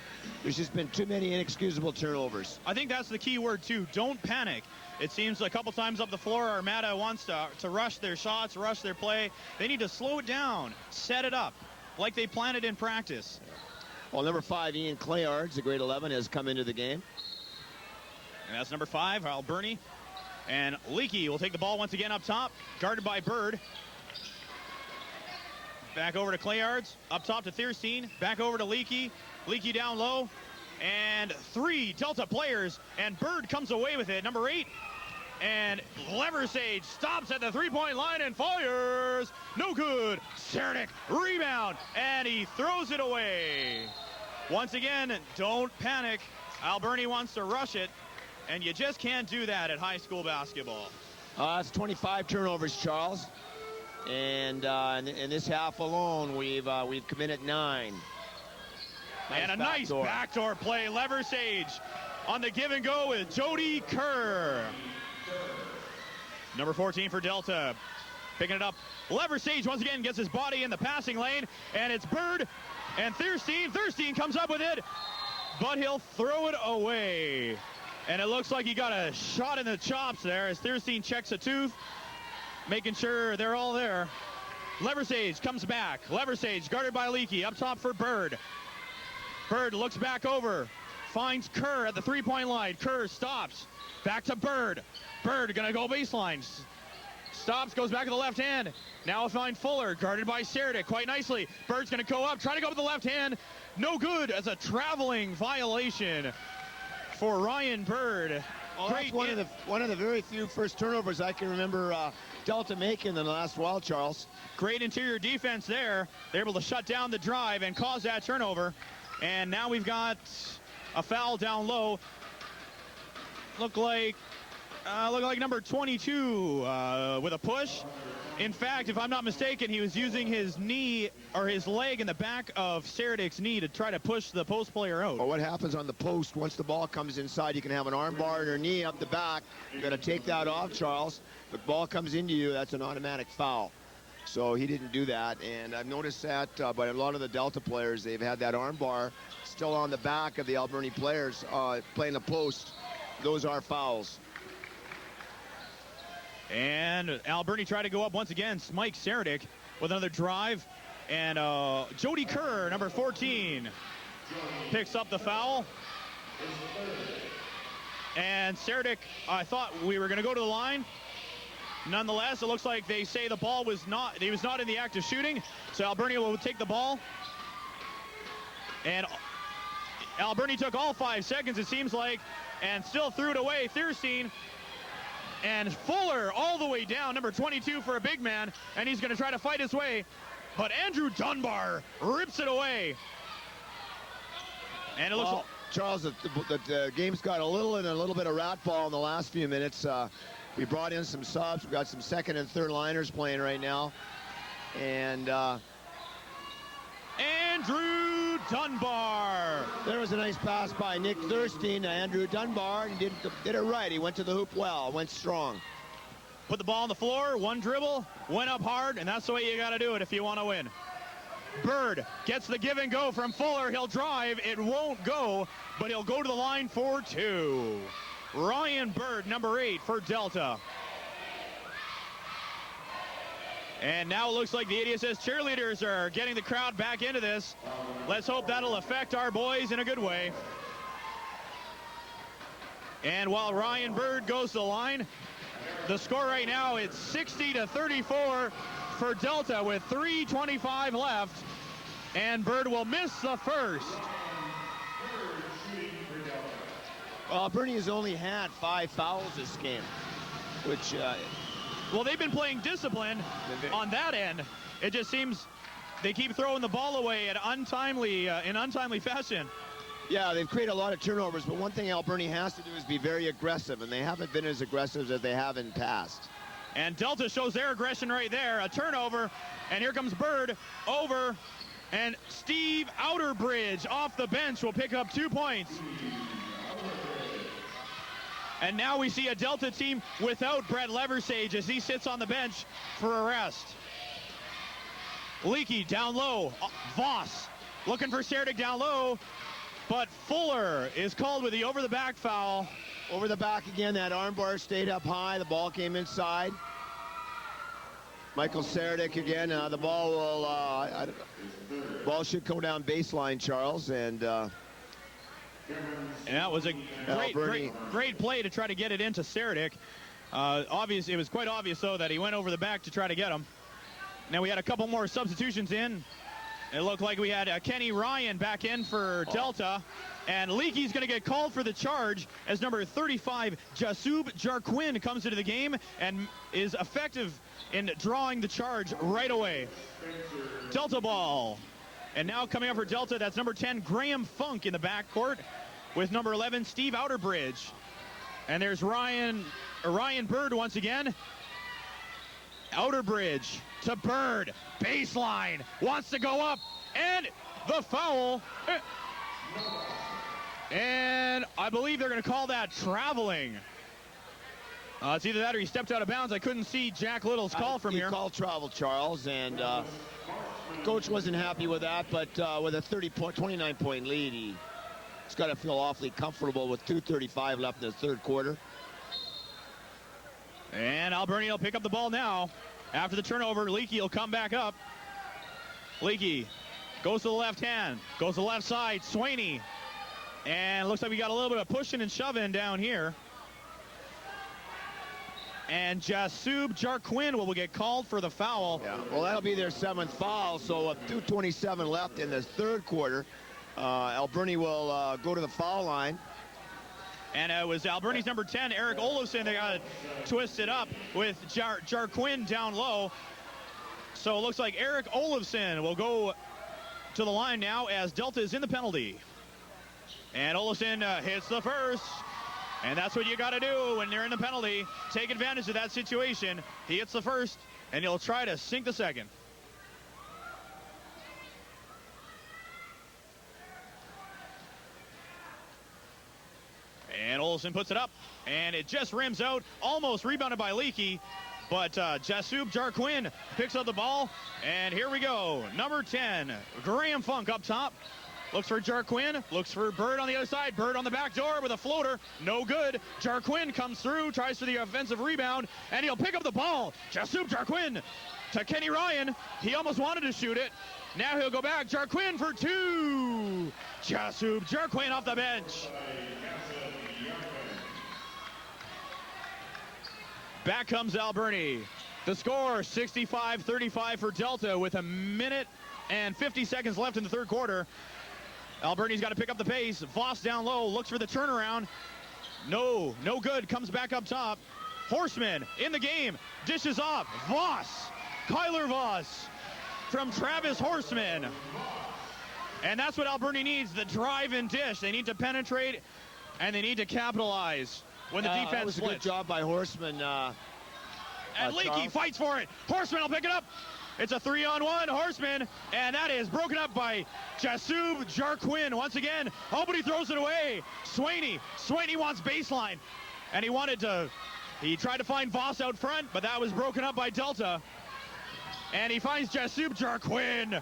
There's just been too many inexcusable turnovers. I think that's the key word, too. Don't panic. It seems a couple times up the floor, Armada wants to rush their shots, rush their play. They need to slow it down, set it up, like they planned it in practice. Well, number 5, Ian Clayards, a grade 11, has come into the game. And that's number 5, Alberni. And Leakey will take the ball once again up top, guarded by Bird. Back over to Clayards, up top to Thierstein, back over to Leakey. Leakey down low, and 3 Delta players, and Bird comes away with it, number 8. And Leversage stops at the three-point line and fires. No good. Seredic, rebound, and he throws it away. Once again, don't panic. Alberni wants to rush it, and you just can't do that at high school basketball. It's 25 turnovers, Charles. And in this half alone, we've committed 9. And a nice backdoor play. Leversage on the give and go with Jody Kerr. Number 14 for Delta. Picking it up. Leversage once again gets his body in the passing lane. And it's Bird and Thurstein. Thurstein comes up with it, but he'll throw it away. And it looks like he got a shot in the chops there as Thurstein checks a tooth, making sure they're all there. Leversage comes back. Leversage guarded by Leakey. Up top for Bird. Bird looks back over. Finds Kerr at the three-point line. Kerr stops. Back to Bird. Bird gonna go baseline. Stops, goes back to the left hand. Now we'll find Fuller, guarded by Seredic quite nicely. Bird's gonna go up, try to go with the left hand. No good as a traveling violation for Ryan Bird. Well, that's one of the very few first turnovers I can remember Delta making in the last while, Charles. Great interior defense there. They're able to shut down the drive and cause that turnover. And now we've got a foul down low. Look like number 22 with a push. In fact, if I'm not mistaken, he was using his knee or his leg in the back of Seredic's knee to try to push the post player out. Well, what happens on the post, once the ball comes inside, you can have an arm bar and your knee up the back. You're going to take that off, Charles. If the ball comes into you, that's an automatic foul. So he didn't do that, and I've noticed that by a lot of the Delta players, they've had that arm bar still on the back of the Alberni players playing the post. Those are fouls. And Alberni tried to go up once again. Mike Seredic with another drive. And Jody Kerr, number 14, picks up the foul. And Seredic, I thought we were going to go to the line. Nonetheless, it looks like they say the ball was not, he was not in the act of shooting. So Alberni will take the ball. And Alberni took all 5 seconds, it seems like, and still threw it away. Thurstein and Fuller all the way down, number 22 for a big man, and he's going to try to fight his way. But Andrew Dunbar rips it away. And it looks like Charles, the game's got a little bit of rat ball in the last few minutes. We brought in some subs. We've got some second and third liners playing right now. And Andrew Dunbar. There was a nice pass by Nick Thurstein to Andrew Dunbar, and did it right. He went to the hoop well, went strong. Put the ball on the floor, one dribble, went up hard, and that's the way you got to do it if you want to win. Bird gets the give and go from Fuller. He'll drive. It won't go, but he'll go to the line for 2. Ryan Bird, number 8 for Delta. And now it looks like the ADSS cheerleaders are getting the crowd back into this. Let's hope that'll affect our boys in a good way. And while Ryan Bird goes to the line, the score right now, it's 60-34 for Delta with 3:25 left. And Bird will miss the first. Well, Bernie has only had 5 fouls this game, which... well, they've been playing discipline on that end. It just seems they keep throwing the ball away in untimely fashion. Yeah, they've created a lot of turnovers, but one thing Alberni has to do is be very aggressive, and they haven't been as aggressive as they have in past. And Delta shows their aggression right there. A turnover, and here comes Bird over, and Steve Outerbridge off the bench will pick up 2 points. And now we see a Delta team without Brett Leversage as he sits on the bench for a rest. Leakey down low. Voss looking for Seredic down low. But Fuller is called with the over-the-back foul. Over the back again. That armbar stayed up high. The ball came inside. Michael Seredic again. The ball will... ball should go down baseline, Charles. And that was a great play to try to get it into Seredic. It was quite obvious, though, that he went over the back to try to get him. Now we had a couple more substitutions in. It looked like we had Kenny Ryan back in for Delta. And Leakey's going to get called for the charge as number 35, Jasub Jarquin, comes into the game and is effective in drawing the charge right away. Delta ball. And now coming up for Delta, that's number 10, Graham Funk in the backcourt. with number 11, Steve Outerbridge. And there's Ryan Bird once again. Outerbridge to Bird. Baseline. Wants to go up. And the foul. And I believe they're going to call that traveling. It's either that or he stepped out of bounds. I couldn't see Jack Little's call from here. He called travel, Charles, and coach wasn't happy with that, but with a 29-point lead, he's got to feel awfully comfortable with 2:35 left in the third quarter. And Alberni will pick up the ball now. After the turnover, Leakey will come back up. Leakey goes to the left hand, goes to the left side, Swaney. And looks like we got a little bit of pushing and shoving down here. And Jasub Jarquin will get called for the foul. Yeah, well, that'll be their 7th foul, so with 2:27 left in the third quarter, Alberni will go to the foul line. And it was Alberni's number 10, Eric Olofsson, that got twisted up with Jarquin down low. So it looks like Eric Olofsson will go to the line now as Delta is in the penalty. And Olofsson hits the first. And that's what you got to do when you're in the penalty. Take advantage of that situation. He hits the first, and he'll try to sink the second. And Olofsson puts it up, and it just rims out. Almost rebounded by Leakey, but Jasub Jarquin picks up the ball, and here we go. Number 10, Graham Funk up top. Looks for Jarquin, looks for Bird on the other side. Bird on the back door with a floater, no good. Jarquin comes through, tries for the offensive rebound, and he'll pick up the ball. Jasub Jarquin to Kenny Ryan. He almost wanted to shoot it. Now he'll go back. Jarquin for 2. Jasub Jarquin off the bench. Back comes Alberni. The score, 65-35 for Delta with 1 minute and 50 seconds left in the third quarter. Alberni's got to pick up the pace. Voss down low, looks for the turnaround. No good, comes back up top. Horseman in the game, dishes off. Voss, Kyler Voss from Travis Horseman. And that's what Alberni needs, the drive and dish. They need to penetrate, and they need to capitalize when the defense that was splits. a good job by Horseman. And Leakey fights for it. Horseman will pick it up. It's a 3-on-1, Horseman, and that is broken up by Jasub Jarquin once again. Oh, but he throws it away. Swaney wants baseline, and he tried to find Voss out front, but that was broken up by Delta. And he finds Jasub Jarquin.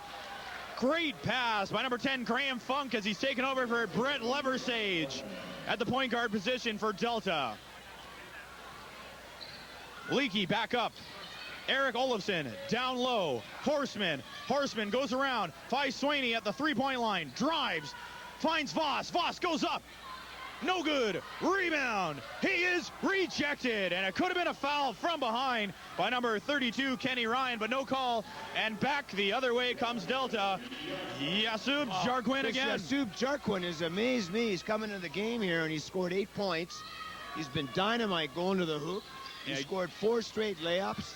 Great pass by number 10, Graham Funk, as he's taken over for Brett Leversage at the point guard position for Delta. Leakey back up. Eric Olofsson down low. Horseman goes around. Finds Swaney at the three-point line. Drives. Finds Voss. Voss goes up. No good. Rebound. He is rejected. And it could have been a foul from behind by number 32, Kenny Ryan, but no call. And back the other way comes Delta. Jasub Jarquin again. Jasub Jarquin has amazed me. He's coming into the game here, and he's scored 8 points. He's been dynamite going to the hoop. He scored 4 straight layups.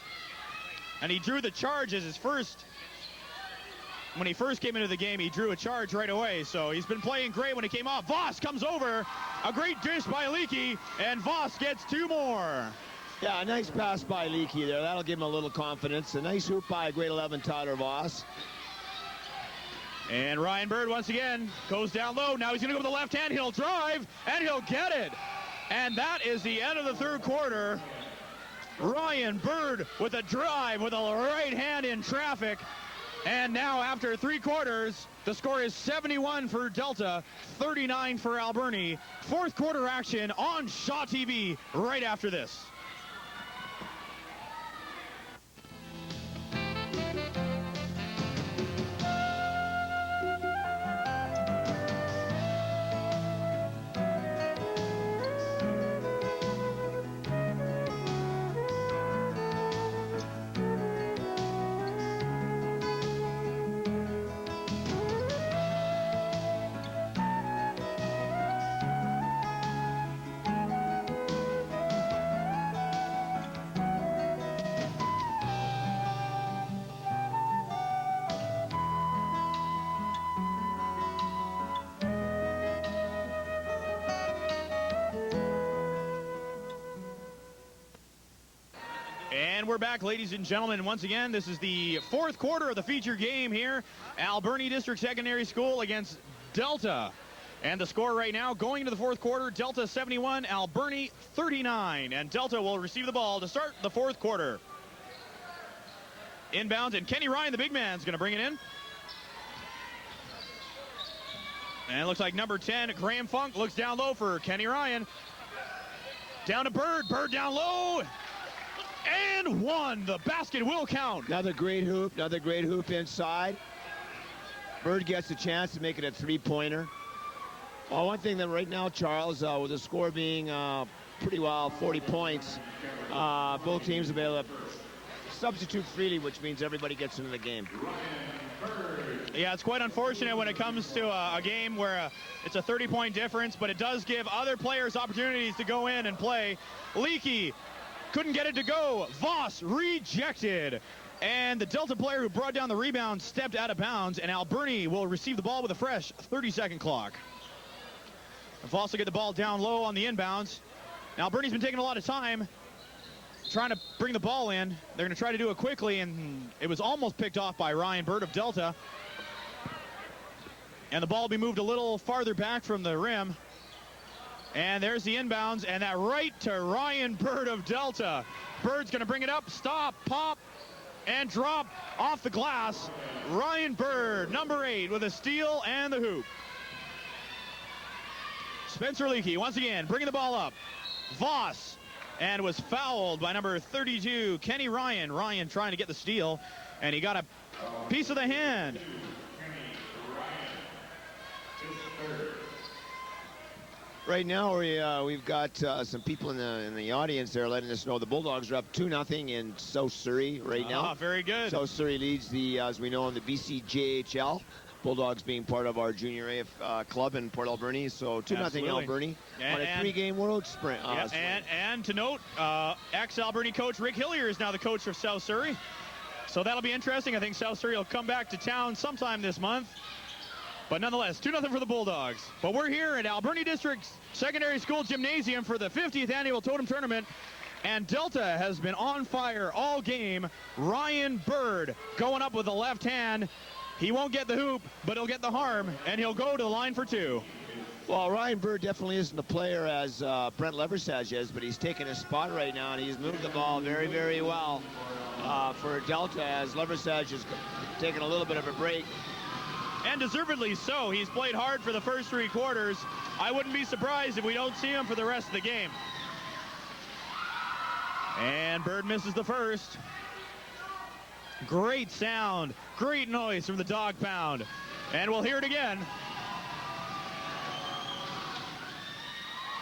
And he drew the charge as his first. When he first came into the game, he drew a charge right away. So he's been playing great when he came off. Voss comes over. A great dish by Leakey. And Voss gets 2 more. Yeah, a nice pass by Leakey there. That'll give him a little confidence. A nice hoop by grade 11 Tyler Voss. And Ryan Bird once again goes down low. Now he's going to go with the left hand. He'll drive, and he'll get it. And that is the end of the third quarter. Ryan Bird with a drive with a right hand in traffic. And now after 3 quarters, the score is 71 for Delta, 39 for Alberni. Fourth quarter action on Shaw TV right after this. And we're back, ladies and gentlemen. Once again, this is the fourth quarter of the feature game here. Alberni District Secondary School against Delta. And the score right now, going into the fourth quarter, Delta 71, Alberni 39. And Delta will receive the ball to start the fourth quarter. Inbounds, and Kenny Ryan, the big man, is going to bring it in. And it looks like number 10, Graham Funk, looks down low for Kenny Ryan. Down to Bird. Bird down low. And one. The basket will count. Another great hoop inside. Bird gets a chance to make it a three-pointer. Well, one thing that right now, Charles, with the score being pretty well 40 points, both teams will be able to substitute freely, which means everybody gets into the game. Yeah, it's quite unfortunate when it comes to a game where it's a 30-point difference, but it does give other players opportunities to go in and play. Leakey couldn't get it to go. Voss rejected. And the Delta player who brought down the rebound stepped out of bounds, and Alberni will receive the ball with a fresh 30-second clock. Voss will get the ball down low on the inbounds. Now, Alberni's been taking a lot of time trying to bring the ball in. They're going to try to do it quickly, and it was almost picked off by Ryan Bird of Delta. And the ball will be moved a little farther back from the rim. And there's the inbounds, and that right to Ryan Bird of Delta. Bird's going to bring it up, stop, pop, and drop off the glass. Ryan Bird, number 8, with a steal and the hoop. Spencer Leakey, once again, bringing the ball up. Voss, and was fouled by number 32, Kenny Ryan. Ryan trying to get the steal, and he got a piece of the hand. Right now, we've got some people in the audience there letting us know the Bulldogs are up 2-0 in South Surrey right now. Very good. South Surrey leads the, as we know, in the BCJHL. Bulldogs being part of our junior A club in Port Alberni. So 2-0 Alberni on a 3-game road sprint. And to note, ex-Alberni coach Rick Hillier is now the coach of South Surrey. So that'll be interesting. I think South Surrey will come back to town sometime this month. But nonetheless, 2-0 for the Bulldogs. But we're here at Alberni District Secondary School Gymnasium for the 50th Annual Totem Tournament. And Delta has been on fire all game. Ryan Bird going up with the left hand. He won't get the hoop, but he'll get the harm, and he'll go to the line for 2. Well, Ryan Bird definitely isn't the player as Brent Leversage is, but he's taken his spot right now, and he's moved the ball very, very well for Delta as Leversage has taken a little bit of a break. And deservedly so. He's played hard for the first 3 quarters. I wouldn't be surprised if we don't see him for the rest of the game. And Bird misses the first. Great sound, great noise from the dog pound. And we'll hear it again.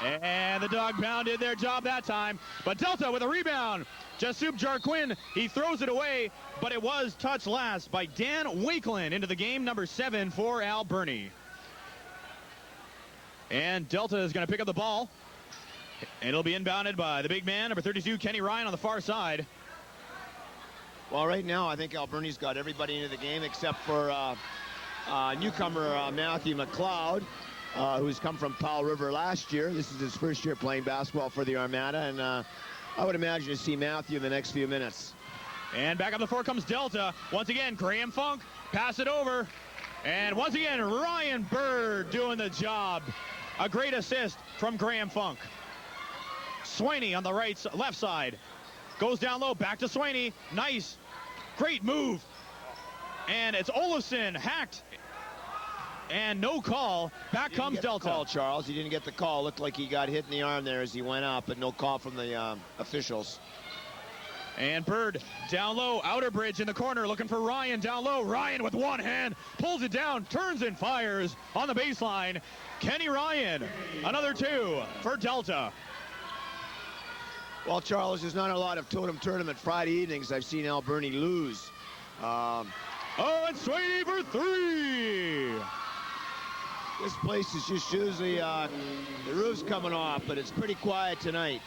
And the dog pound did their job that time. But Delta with a rebound. Jasup Jarquin, he throws it away, but it was touched last by Dan Wakeland into the game, number 7 for Alberni. And Delta is going to pick up the ball. And it'll be inbounded by the big man, number 32, Kenny Ryan on the far side. Well, right now, I think Alberni's got everybody into the game except for newcomer Matthew McLeod, who's come from Powell River last year. This is his first year playing basketball for the Armada, and I would imagine to see Matthew in the next few minutes. And back up the floor comes Delta. Once again, Graham Funk, pass it over. And once again, Ryan Bird doing the job. A great assist from Graham Funk. Swaney on the left side. Goes down low, back to Swaney. Nice, great move. And it's Olafson hacked. And no call. Back comes Delta. Call, Charles. He didn't get the call. Looked like he got hit in the arm there as he went up, but no call from the officials. And Bird down low, outer bridge in the corner, looking for Ryan down low. Ryan with one hand, pulls it down, turns and fires on the baseline. Kenny Ryan, another 2 for Delta. Well, Charles, there's not a lot of Totem Tournament Friday evenings I've seen Alberni lose. And Swaney for 3. This place is just usually, the roof's coming off, but it's pretty quiet tonight.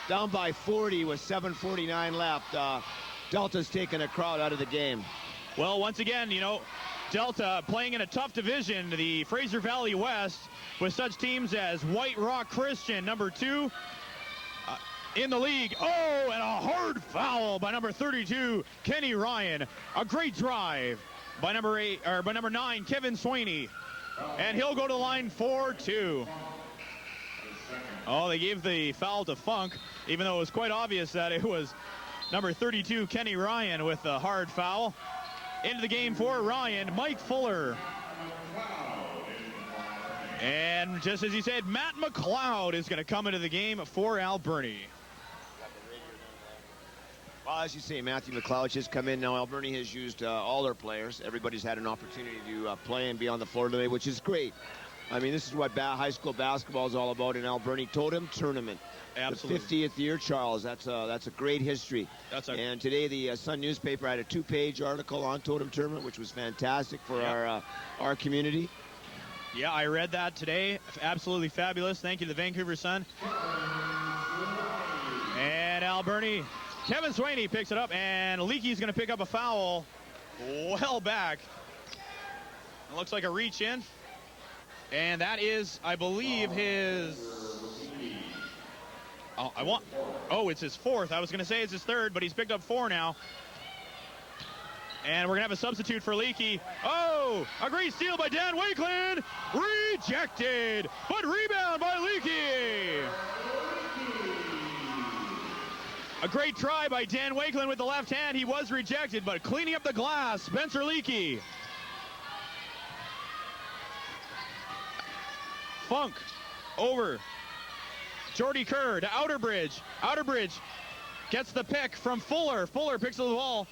Down by 40 with 7:49 left. Delta's taking a crowd out of the game. Well, once again, you know, Delta playing in a tough division, the Fraser Valley West, with such teams as White Rock Christian, number 2, in the league. Oh, and a hard foul by number 32, Kenny Ryan. A great drive by number 9, Kevin Sweeney. And he'll go to the line for 2. Oh, they gave the foul to Funk, even though it was quite obvious that it was number 32, Kenny Ryan, with the hard foul. Into the game for Ryan, Mike Fuller. And just as he said, Matt McLeod is going to come into the game for Alberni. Well, as you say, Matthew McLeod has come in now. Alberni has used all their players. Everybody's had an opportunity to play and be on the floor today, which is great. I mean, this is what high school basketball is all about in Alberni. Totem Tournament. Absolutely. The 50th year, Charles. That's a great history. And today the Sun newspaper had a 2-page article on Totem Tournament, which was fantastic for our community. Yeah, I read that today. Absolutely fabulous. Thank you to the Vancouver Sun. And Alberni, Kevin Sweeney picks it up, and Leakey's going to pick up a foul well back. It looks like a reach in. And that is, I believe, his... it's his 4th. I was going to say it's his 3rd, but he's picked up 4 now. And we're going to have a substitute for Leakey. Oh, a great steal by Dan Wakeland. Rejected, but rebound by Leakey. A great try by Dan Wakeland with the left hand. He was rejected, but cleaning up the glass, Spencer Leakey. Funk over. Jordy Kerr to Outerbridge. Outerbridge gets the pick from Fuller. Fuller picks up the ball,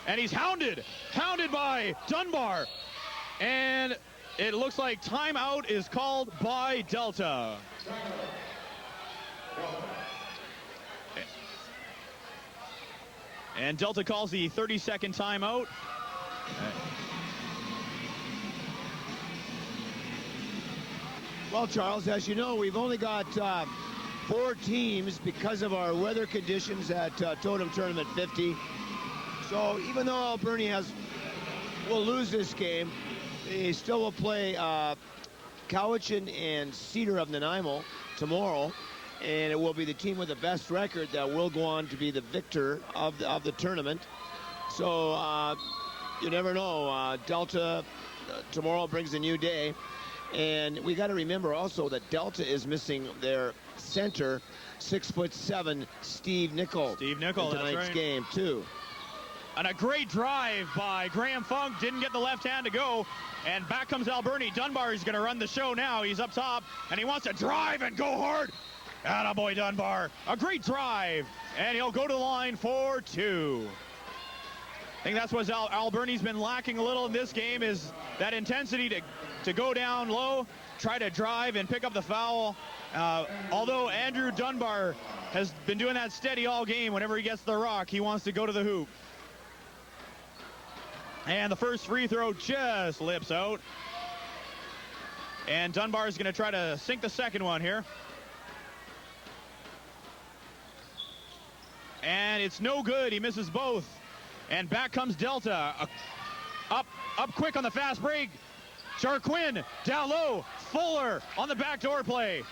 and he's hounded by Dunbar. And it looks like timeout is called by Delta. And Delta calls the 30-second timeout. Well, Charles, as you know, we've only got 4 teams because of our weather conditions at Totem Tournament 50. So even though Alberni will lose this game, they still will play Cowichan and Cedar of Nanaimo tomorrow, and it will be the team with the best record that will go on to be the victor of the tournament. So you never know. Delta tomorrow brings a new day. And we got to remember also that Delta is missing their center, 6'7", Steve Nickel. Steve Nickel, in tonight's game too. And a great drive by Graham Funk. Didn't get the left hand to go. And back comes Alberni. Dunbar is going to run the show now. He's up top, and he wants to drive and go hard. Attaboy Dunbar. A great drive. And he'll go to the line for 2. I think that's what Alberni's been lacking a little in this game, is that intensity to go down low, try to drive and pick up the foul. Although Andrew Dunbar has been doing that steady all game. Whenever he gets the rock, he wants to go to the hoop. And the first free throw just lips out. And Dunbar is going to try to sink the second one here. And it's no good. He misses both. And back comes Delta. Up quick on the fast break. Jarquin down low. Fuller on the backdoor play.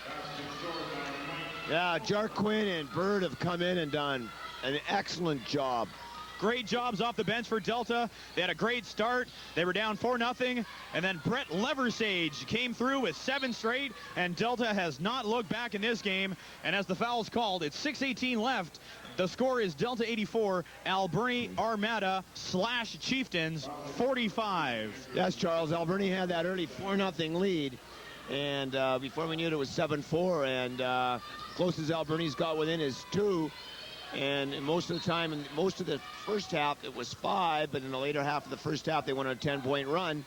Yeah, Jarquin and Bird have come in and done an excellent job. Great jobs off the bench for Delta. They had a great start. They were down 4-0. And then Brett Leversage came through with 7 straight. And Delta has not looked back in this game. And as the foul's called, it's 6:18 left. The score is Delta 84, Alberni Armada / Chieftains 45. Yes, Charles, Alberni had that early 4-0 lead. And before we knew it was 7-4. And closest Alberni's got within is 2. And most of the time, in most of the first half, it was 5. But in the later half of the first half, they went on a 10-point run.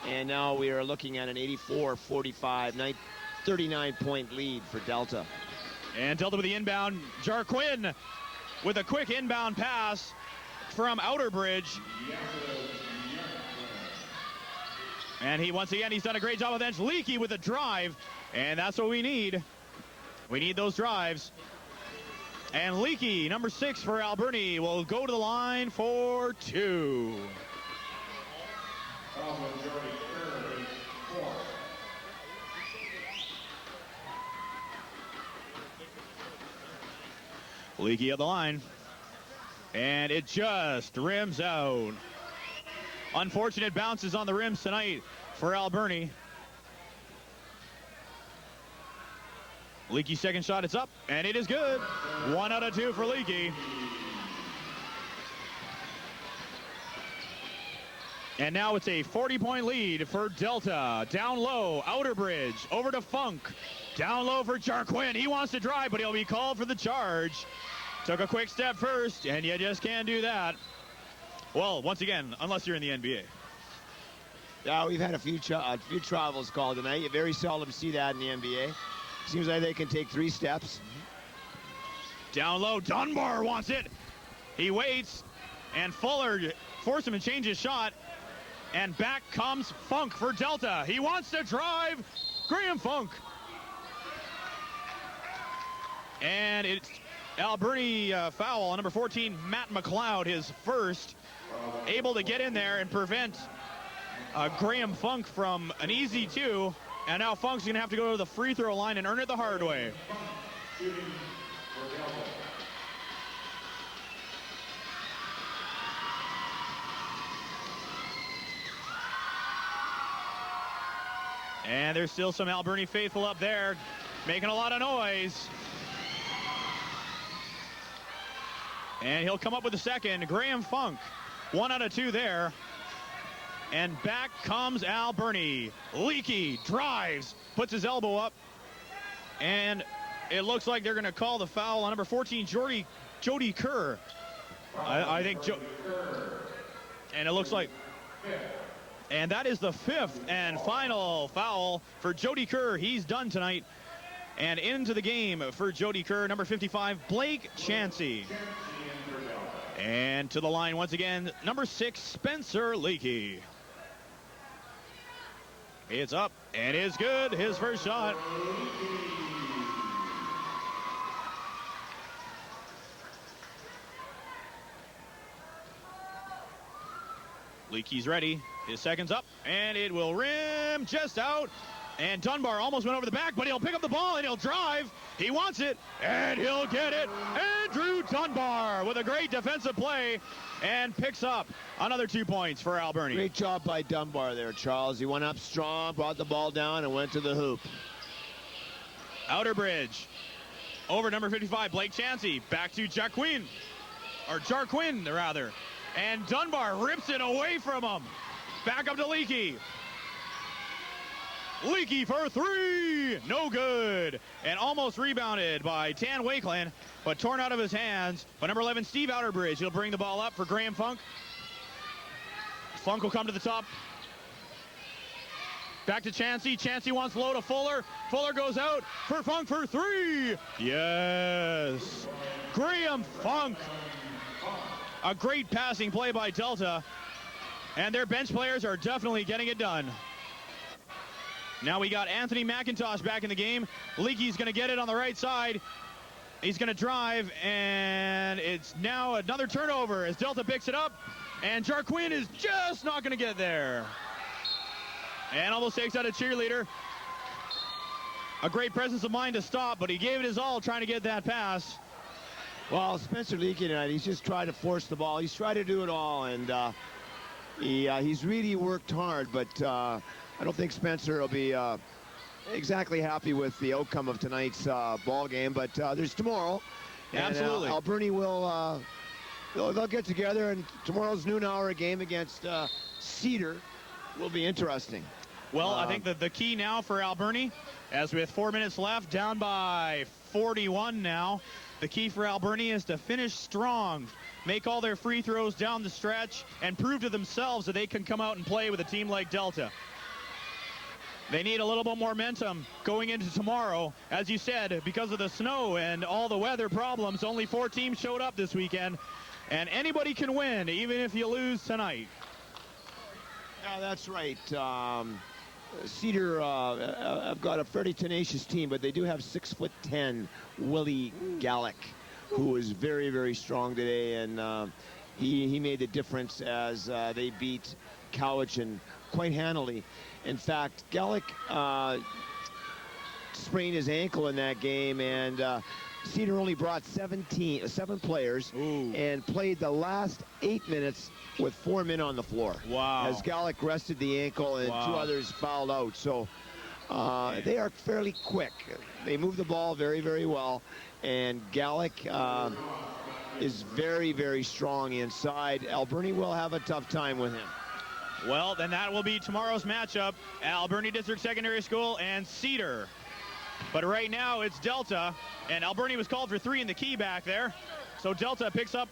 And now we are looking at an 84-45, 39-point lead for Delta. And Delta with the inbound. Jarquin with a quick inbound pass from Outerbridge. And once again, he's done a great job on the bench. Leakey with a drive. And that's what we need. We need those drives. And Leakey, number 6 for Alberni, will go to the line for 2. Leakey at the line. And it just rims out. Unfortunate bounces on the rims tonight for Alberni. Leakey's second shot, it's up, and it is good. 1 out of 2 for Leakey. And now it's a 40-point lead for Delta. Down low, outer bridge, over to Funk. Down low for Jarquin. He wants to drive, but he'll be called for the charge. Took a quick step first, and you just can't do that. Well, once again, unless you're in the NBA. Yeah, we've had a few travels called tonight. You very seldom see that in the NBA. Seems like they can take 3 steps. Down low, Dunbar wants it. He waits, and Fuller forced him to change his shot. And back comes Funk for Delta. He wants to drive. Graham Funk. And it's Alberni foul on number 14, Matt McLeod, his first. Able to get in there and prevent Graham Funk from an easy 2. And now Funk's going to have to go to the free throw line and earn it the hard way. And there's still some Alberni faithful up there, making a lot of noise. And he'll come up with the second. Graham Funk, 1 out of 2 there. And back comes Alberni. Leakey drives, puts his elbow up. And it looks like they're going to call the foul on number 14, Jody Kerr. I think and it looks like... And that is the 5th and final foul for Jody Kerr. He's done tonight. And into the game for Jody Kerr, number 55, Blake Chansey. And to the line once again, number 6, Spencer Leakey. It's up and it's good. His first shot. Leakey's ready. His second's up, and it will rim just out. And Dunbar almost went over the back, but he'll pick up the ball, and he'll drive. He wants it, and he'll get it. Andrew Dunbar with a great defensive play and picks up another 2 points for Alberni. Great job by Dunbar there, Charles. He went up strong, brought the ball down, and went to the hoop. Outer bridge. Over number 55, Blake Chansey. Back to Jarquin, rather. And Dunbar rips it away from him. Back up to Leakey. Leakey for 3. No good. And almost rebounded by Tan Wakeland, but torn out of his hands. But number 11, Steve Outerbridge, he'll bring the ball up for Graham Funk. Funk will come to the top. Back to Chansey. Chansey wants low to Fuller. Fuller goes out for Funk for 3. Yes. Graham Funk. A great passing play by Delta. And their bench players are definitely getting it done. Now we got Anthony McIntosh back in the game. Leakey's going to get it on the right side. He's going to drive, and it's now another turnover as Delta picks it up. And Jarquin is just not going to get there. And almost takes out a cheerleader. A great presence of mind to stop, but he gave it his all trying to get that pass. Well, Spencer Leakey tonight, he's just tried to force the ball. He's tried to do it all, and he's really worked hard, but I don't think Spencer will be exactly happy with the outcome of tonight's ball game, but there's tomorrow. Absolutely. And Alberni will they'll get together, and tomorrow's noon hour game against Cedar will be interesting. Well, I think that the key now for Alberni, as with 4 minutes left, down by 41 now, the key for Alberni is to finish strong, make all their free throws down the stretch, and prove to themselves that they can come out and play with a team like Delta. They need a little bit more momentum going into tomorrow. As you said, because of the snow and all the weather problems, only 4 teams showed up this weekend. And anybody can win, even if you lose tonight. Yeah, that's right. Cedar have got a fairly tenacious team, but they do have 6'10" Willie Gallick, who is very, very strong today, and he made the difference as they beat Cowichan quite handily. In fact, Gallick sprained his ankle in that game, and Cedar only brought 7 players and played the last 8 minutes with 4 men on the floor. Wow. As Gallic rested the ankle and 2 others fouled out. So they are fairly quick. They move the ball very, very well. And Gallic is very, very strong inside. Alberni will have a tough time with him. Well, then that will be tomorrow's matchup. Alberni District Secondary School and Cedar. But right now it's Delta, and Alberni was called for 3 in the key back there. So Delta picks up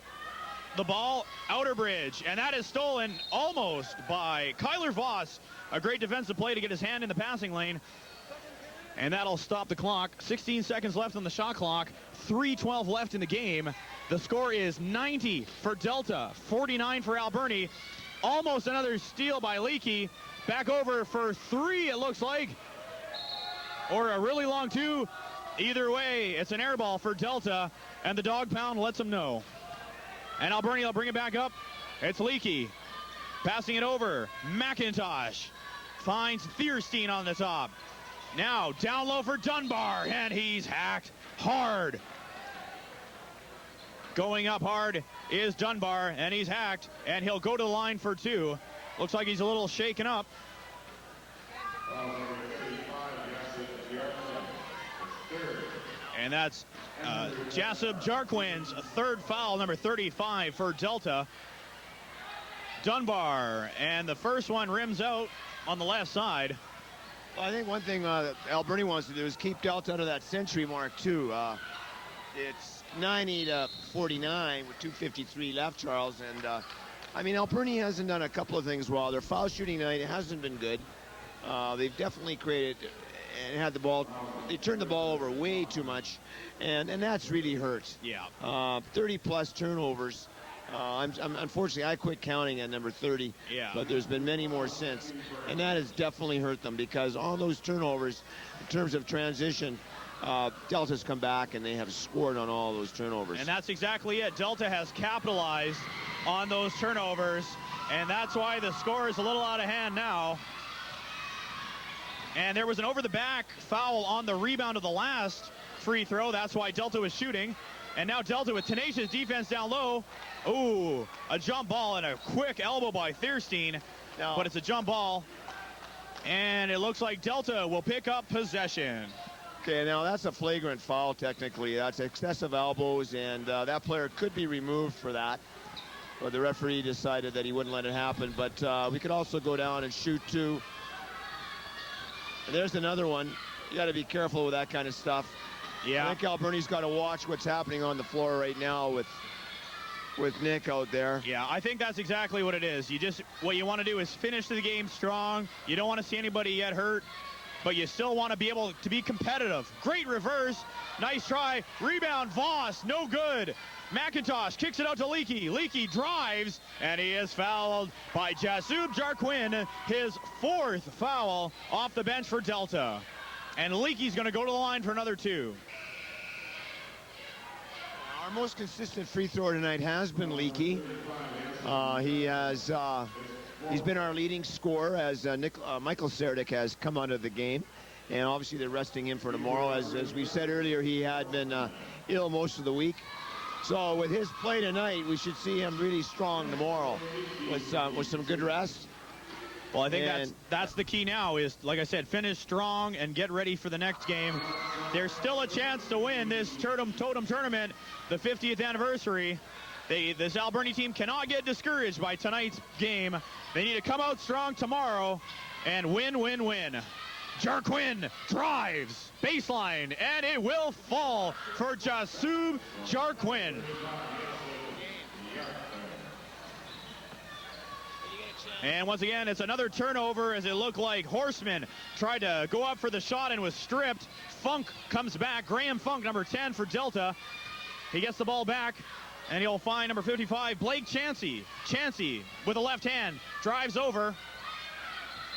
the ball, outer bridge, and that is stolen almost by Kyler Voss. A great defensive play to get his hand in the passing lane. And that'll stop the clock. 16 seconds left on the shot clock. 3:12 left in the game. The score is 90 for Delta, 49 for Alberni. Almost another steal by Leakey. Back over for 3, it looks like. Or a really long 2. Either way, it's an air ball for Delta, and the dog pound lets them know. And Alberni will bring it back up. It's Leakey. Passing it over. McIntosh finds Thierstein on the top. Now down low for Dunbar, and he's hacked hard. Going up hard is Dunbar, and he's hacked, and he'll go to the line for 2. Looks like he's a little shaken up. And that's Jasub Jarquin's 3rd foul, number 35 for Delta. Dunbar, and the first one rims out on the left side. Well, I think one thing that Alberni wants to do is keep Delta under that century mark, too. It's 90-49 with 2:53 left, Charles. And, I mean, Alberni hasn't done a couple of things well. Their foul shooting tonight hasn't been good. They've definitely created and had the ball. They turned the ball over way too much, and that's really hurt. Yeah. 30-plus turnovers. Unfortunately, I quit counting at number 30, but there's been many more since, and that has definitely hurt them because on those turnovers, in terms of transition, Delta's come back and they have scored on all those turnovers. And that's exactly it. Delta has capitalized on those turnovers, and that's why the score is a little out of hand now. And there was an over-the-back foul on the rebound of the last free throw. That's why Delta was shooting. And now Delta with tenacious defense down low. Ooh, a jump ball and a quick elbow by Thierstein. But it's a jump ball. And it looks like Delta will pick up possession. Okay, now that's a flagrant foul technically. That's excessive elbows, and that player could be removed for that. But the referee decided that he wouldn't let it happen. But we could also go down and shoot 2. And there's another one. You got to be careful with that kind of stuff. Yeah. I think Alberni's got to watch what's happening on the floor right now with Nick out there. Yeah, I think that's exactly what it is. What you want to do is finish the game strong. You don't want to see anybody get hurt, but you still want to be able to be competitive. Great reverse. Nice try. Rebound, Voss. No good. McIntosh kicks it out to Leakey. Leakey drives, and he is fouled by Jasub Jarquin. His 4th foul off the bench for Delta. And Leakey's going to go to the line for another 2. Our most consistent free thrower tonight has been Leakey. He's been our leading scorer as Michael Serdick has come out of the game. And obviously they're resting him for tomorrow. As we said earlier, he had been ill most of the week. So with his play tonight, we should see him really strong tomorrow with some good rest. Well, I think that's the key now is, like I said, finish strong and get ready for the next game. There's still a chance to win this Totem tournament, the 50th anniversary. This Alberni team cannot get discouraged by tonight's game. They need to come out strong tomorrow and win. Jarquin drives baseline, and it will fall for Jasub Jarquin. And once again, it's another turnover as it looked like Horseman tried to go up for the shot and was stripped. Funk comes back. Graham Funk, number 10 for Delta. He gets the ball back, and he'll find number 55, Blake Chansey. Chansey with a left hand drives over.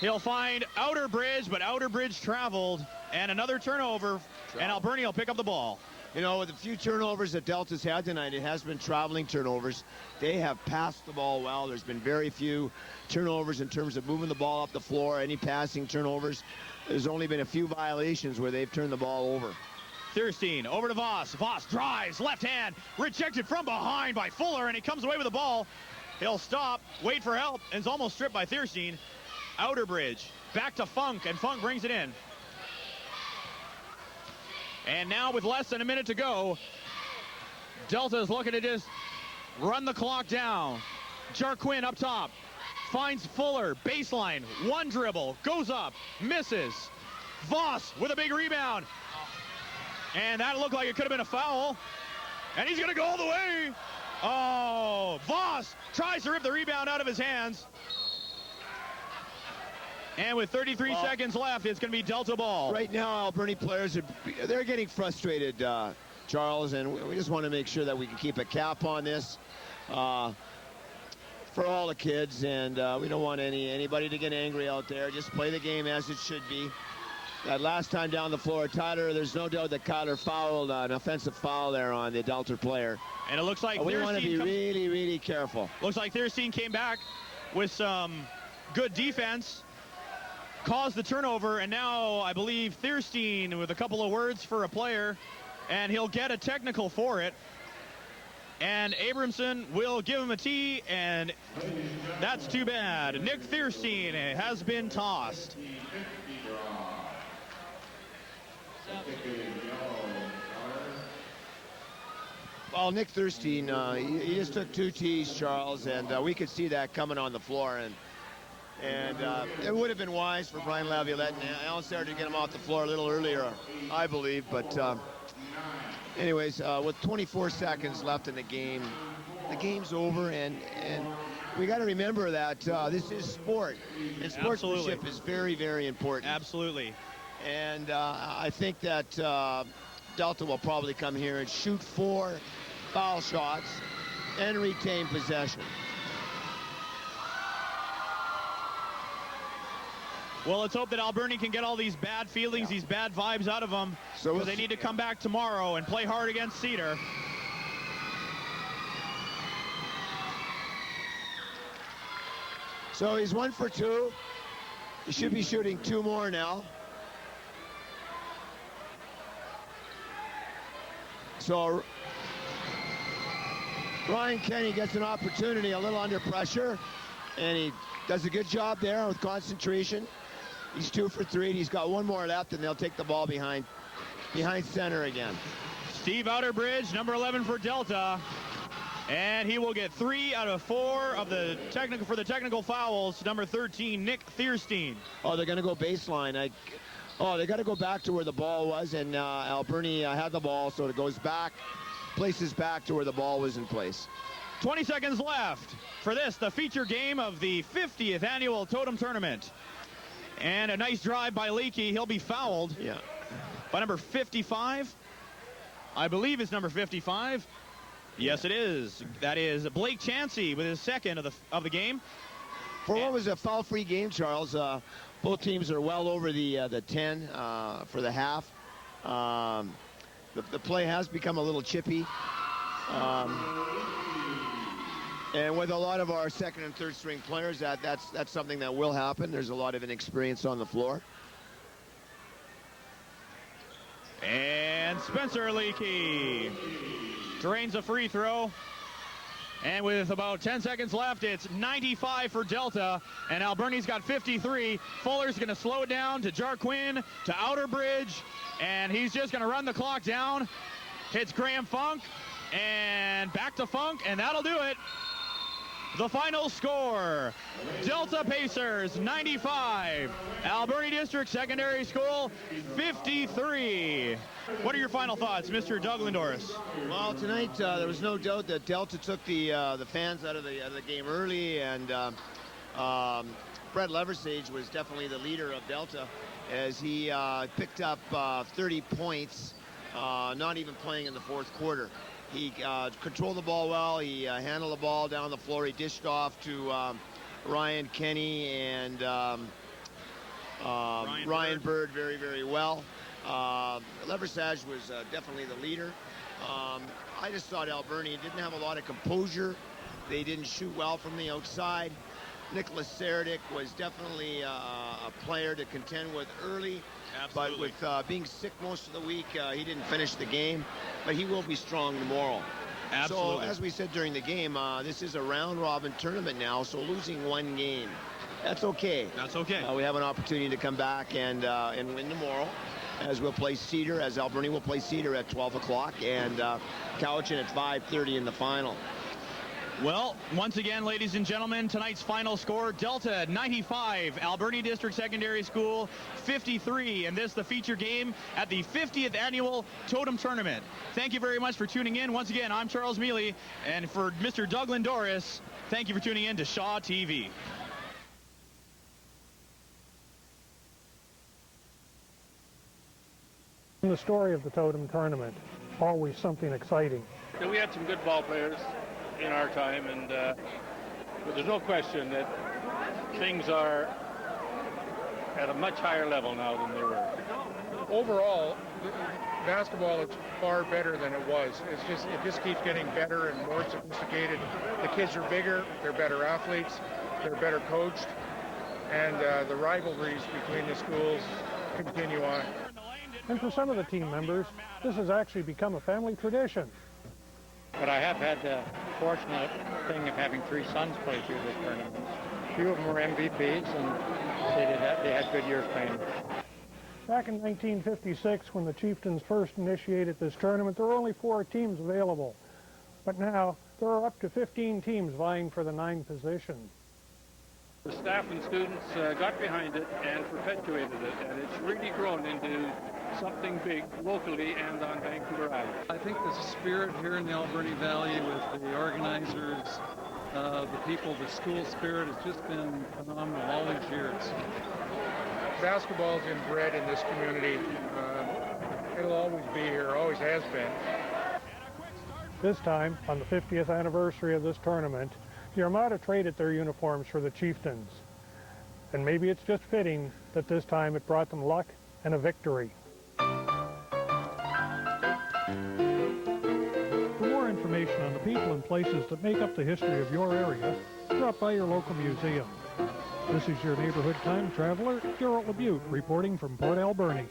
He'll find Outer Bridge, but Outer Bridge traveled, and another turnover, and Alberni will pick up the ball. You know, with the few turnovers that Delta's had tonight, it has been traveling turnovers. They have passed the ball well. There's been very few turnovers in terms of moving the ball up the floor, any passing turnovers. There's only been a few violations where they've turned the ball over. Thierstein over to Voss. Voss drives, left hand, rejected from behind by Fuller, and he comes away with the ball. He'll stop, wait for help, and is almost stripped by Thierstein. Outerbridge, back to Funk, and Funk brings it in. And now with less than a minute to go, Delta is looking to just run the clock down. Jarquin up top, finds Fuller, baseline, one dribble, goes up, misses. Voss with a big rebound. And that looked like it could have been a foul. And he's gonna go all the way. Oh, Voss tries to rip the rebound out of his hands. And with 33 seconds left, it's gonna be Delta ball. Right now, Alberni players, they're getting frustrated, Charles, and we just want to make sure that we can keep a cap on this for all the kids, and we don't want anybody to get angry out there. Just play the game as it should be. That last time down the floor, Tyler, there's no doubt that Kyler fouled an offensive foul there on the Delta player. And it looks like we want to be really, really careful. Looks like Thierstein came back with some good defense, caused the turnover, and now I believe Thierstein with a couple of words for a player, and he'll get a technical for it. And Abramson will give him a tee, and that's too bad. Nick Thierstein has been tossed. Well, Nick Thierstein, he just took two tees, Charles, and we could see that coming on the floor. And it would have been wise for Brian Laviolette and Alan Sarah to get him off the floor a little earlier, I believe. But anyways, with 24 seconds left in the game's over, and we got to remember that this is sport, and sportsmanship is very, very important. Absolutely. And I think that Delta will probably come here and shoot 4 foul shots and retain possession. Well, let's hope that Alberni can get all these bad feelings, these bad vibes out of them, because they need to come back tomorrow and play hard against Cedar. So he's 1 for 2. He should be shooting 2 more now. So Ryan Kenny gets an opportunity, a little under pressure, and he does a good job there with concentration. He's 2 for 3, and he's got 1 more left, and they'll take the ball behind center again. Steve Outerbridge, number 11 for Delta, and he will get 3 out of 4 of the technical fouls. Number 13, Nick Thierstein. Oh, they're going to go baseline. They got to go back to where the ball was, and Alberni had the ball, so it goes back, places back to where the ball was in place. 20 seconds left for this, the feature game of the 50th annual Totem Tournament. And a nice drive by Leakey. He'll be fouled by number 55. I believe it's number 55. Yes, it is. That is Blake Chansey with his second of the game. For what was a foul-free game, Charles, both teams are well over the 10 for the half. The play has become a little chippy. And with a lot of our second and third string players, that's something that will happen. There's a lot of inexperience on the floor. And Spencer Leakey drains a free throw. And with about 10 seconds left, it's 95 for Delta, and Alberni's got 53. Fuller's going to slow it down to Jarquin, to Outerbridge, and he's just going to run the clock down. Hits Graham Funk, and back to Funk, and that'll do it. The final score, Delta Pacers 95, Alberni District Secondary School 53. What are your final thoughts, Mr. Doug Lindoris? Well, tonight there was no doubt that Delta took the fans out of the game early, and Brett Leversage was definitely the leader of Delta as he picked up 30 points, not even playing in the fourth quarter. He controlled the ball well. He handled the ball down the floor. He dished off to Ryan Kenny and Ryan Bird very, very well. Leversage was definitely the leader. I just thought Alberni didn't have a lot of composure. They didn't shoot well from the outside. Nicholas Seredic was definitely a player to contend with early. Absolutely. But with being sick most of the week, he didn't finish the game. But he will be strong tomorrow. Absolutely. So, as we said during the game, this is a round-robin tournament now, so losing one game, that's okay. That's okay. We have an opportunity to come back and win tomorrow, as we'll play Cedar, as Alberni will play Cedar at 12 o'clock, and Cowichan at 5:30 in the final. Well, once again, ladies and gentlemen, tonight's final score, Delta 95, Alberni District Secondary School 53, and this the feature game at the 50th Annual Totem Tournament. Thank you very much for tuning in. Once again, I'm Charles Mealy, and for Mr. Doug Lindoris, thank you for tuning in to Shaw TV. In the story of the Totem Tournament, always something exciting. So we had some good ball players in our time, and but there's no question that things are at a much higher level now than they were. Overall, basketball is far better than it was. It just keeps getting better and more sophisticated. The kids are bigger, they're better athletes, they're better coached, and the rivalries between the schools continue on. And for some of the team members, this has actually become a family tradition. But I have had the fortunate thing of having 3 sons play through this tournament. A few of them were MVPs, and they had good years playing. Back in 1956, when the Chieftains first initiated this tournament, there were only 4 teams available. But now, there are up to 15 teams vying for the 9th position. The staff and students got behind it and perpetuated it, and it's really grown into something big locally and on Vancouver Island. I think the spirit here in the Alberni Valley with the organizers, the people, the school spirit has just been phenomenal all these years. Basketball's inbred in this community. It'll always be here, always has been. This time, on the 50th anniversary of this tournament, the Armada traded their uniforms for the Chieftains. And maybe it's just fitting that this time it brought them luck and a victory. For more information on the people and places that make up the history of your area, drop by your local museum. This is your neighborhood time traveler, Gerald LeBute, reporting from Port Alberni.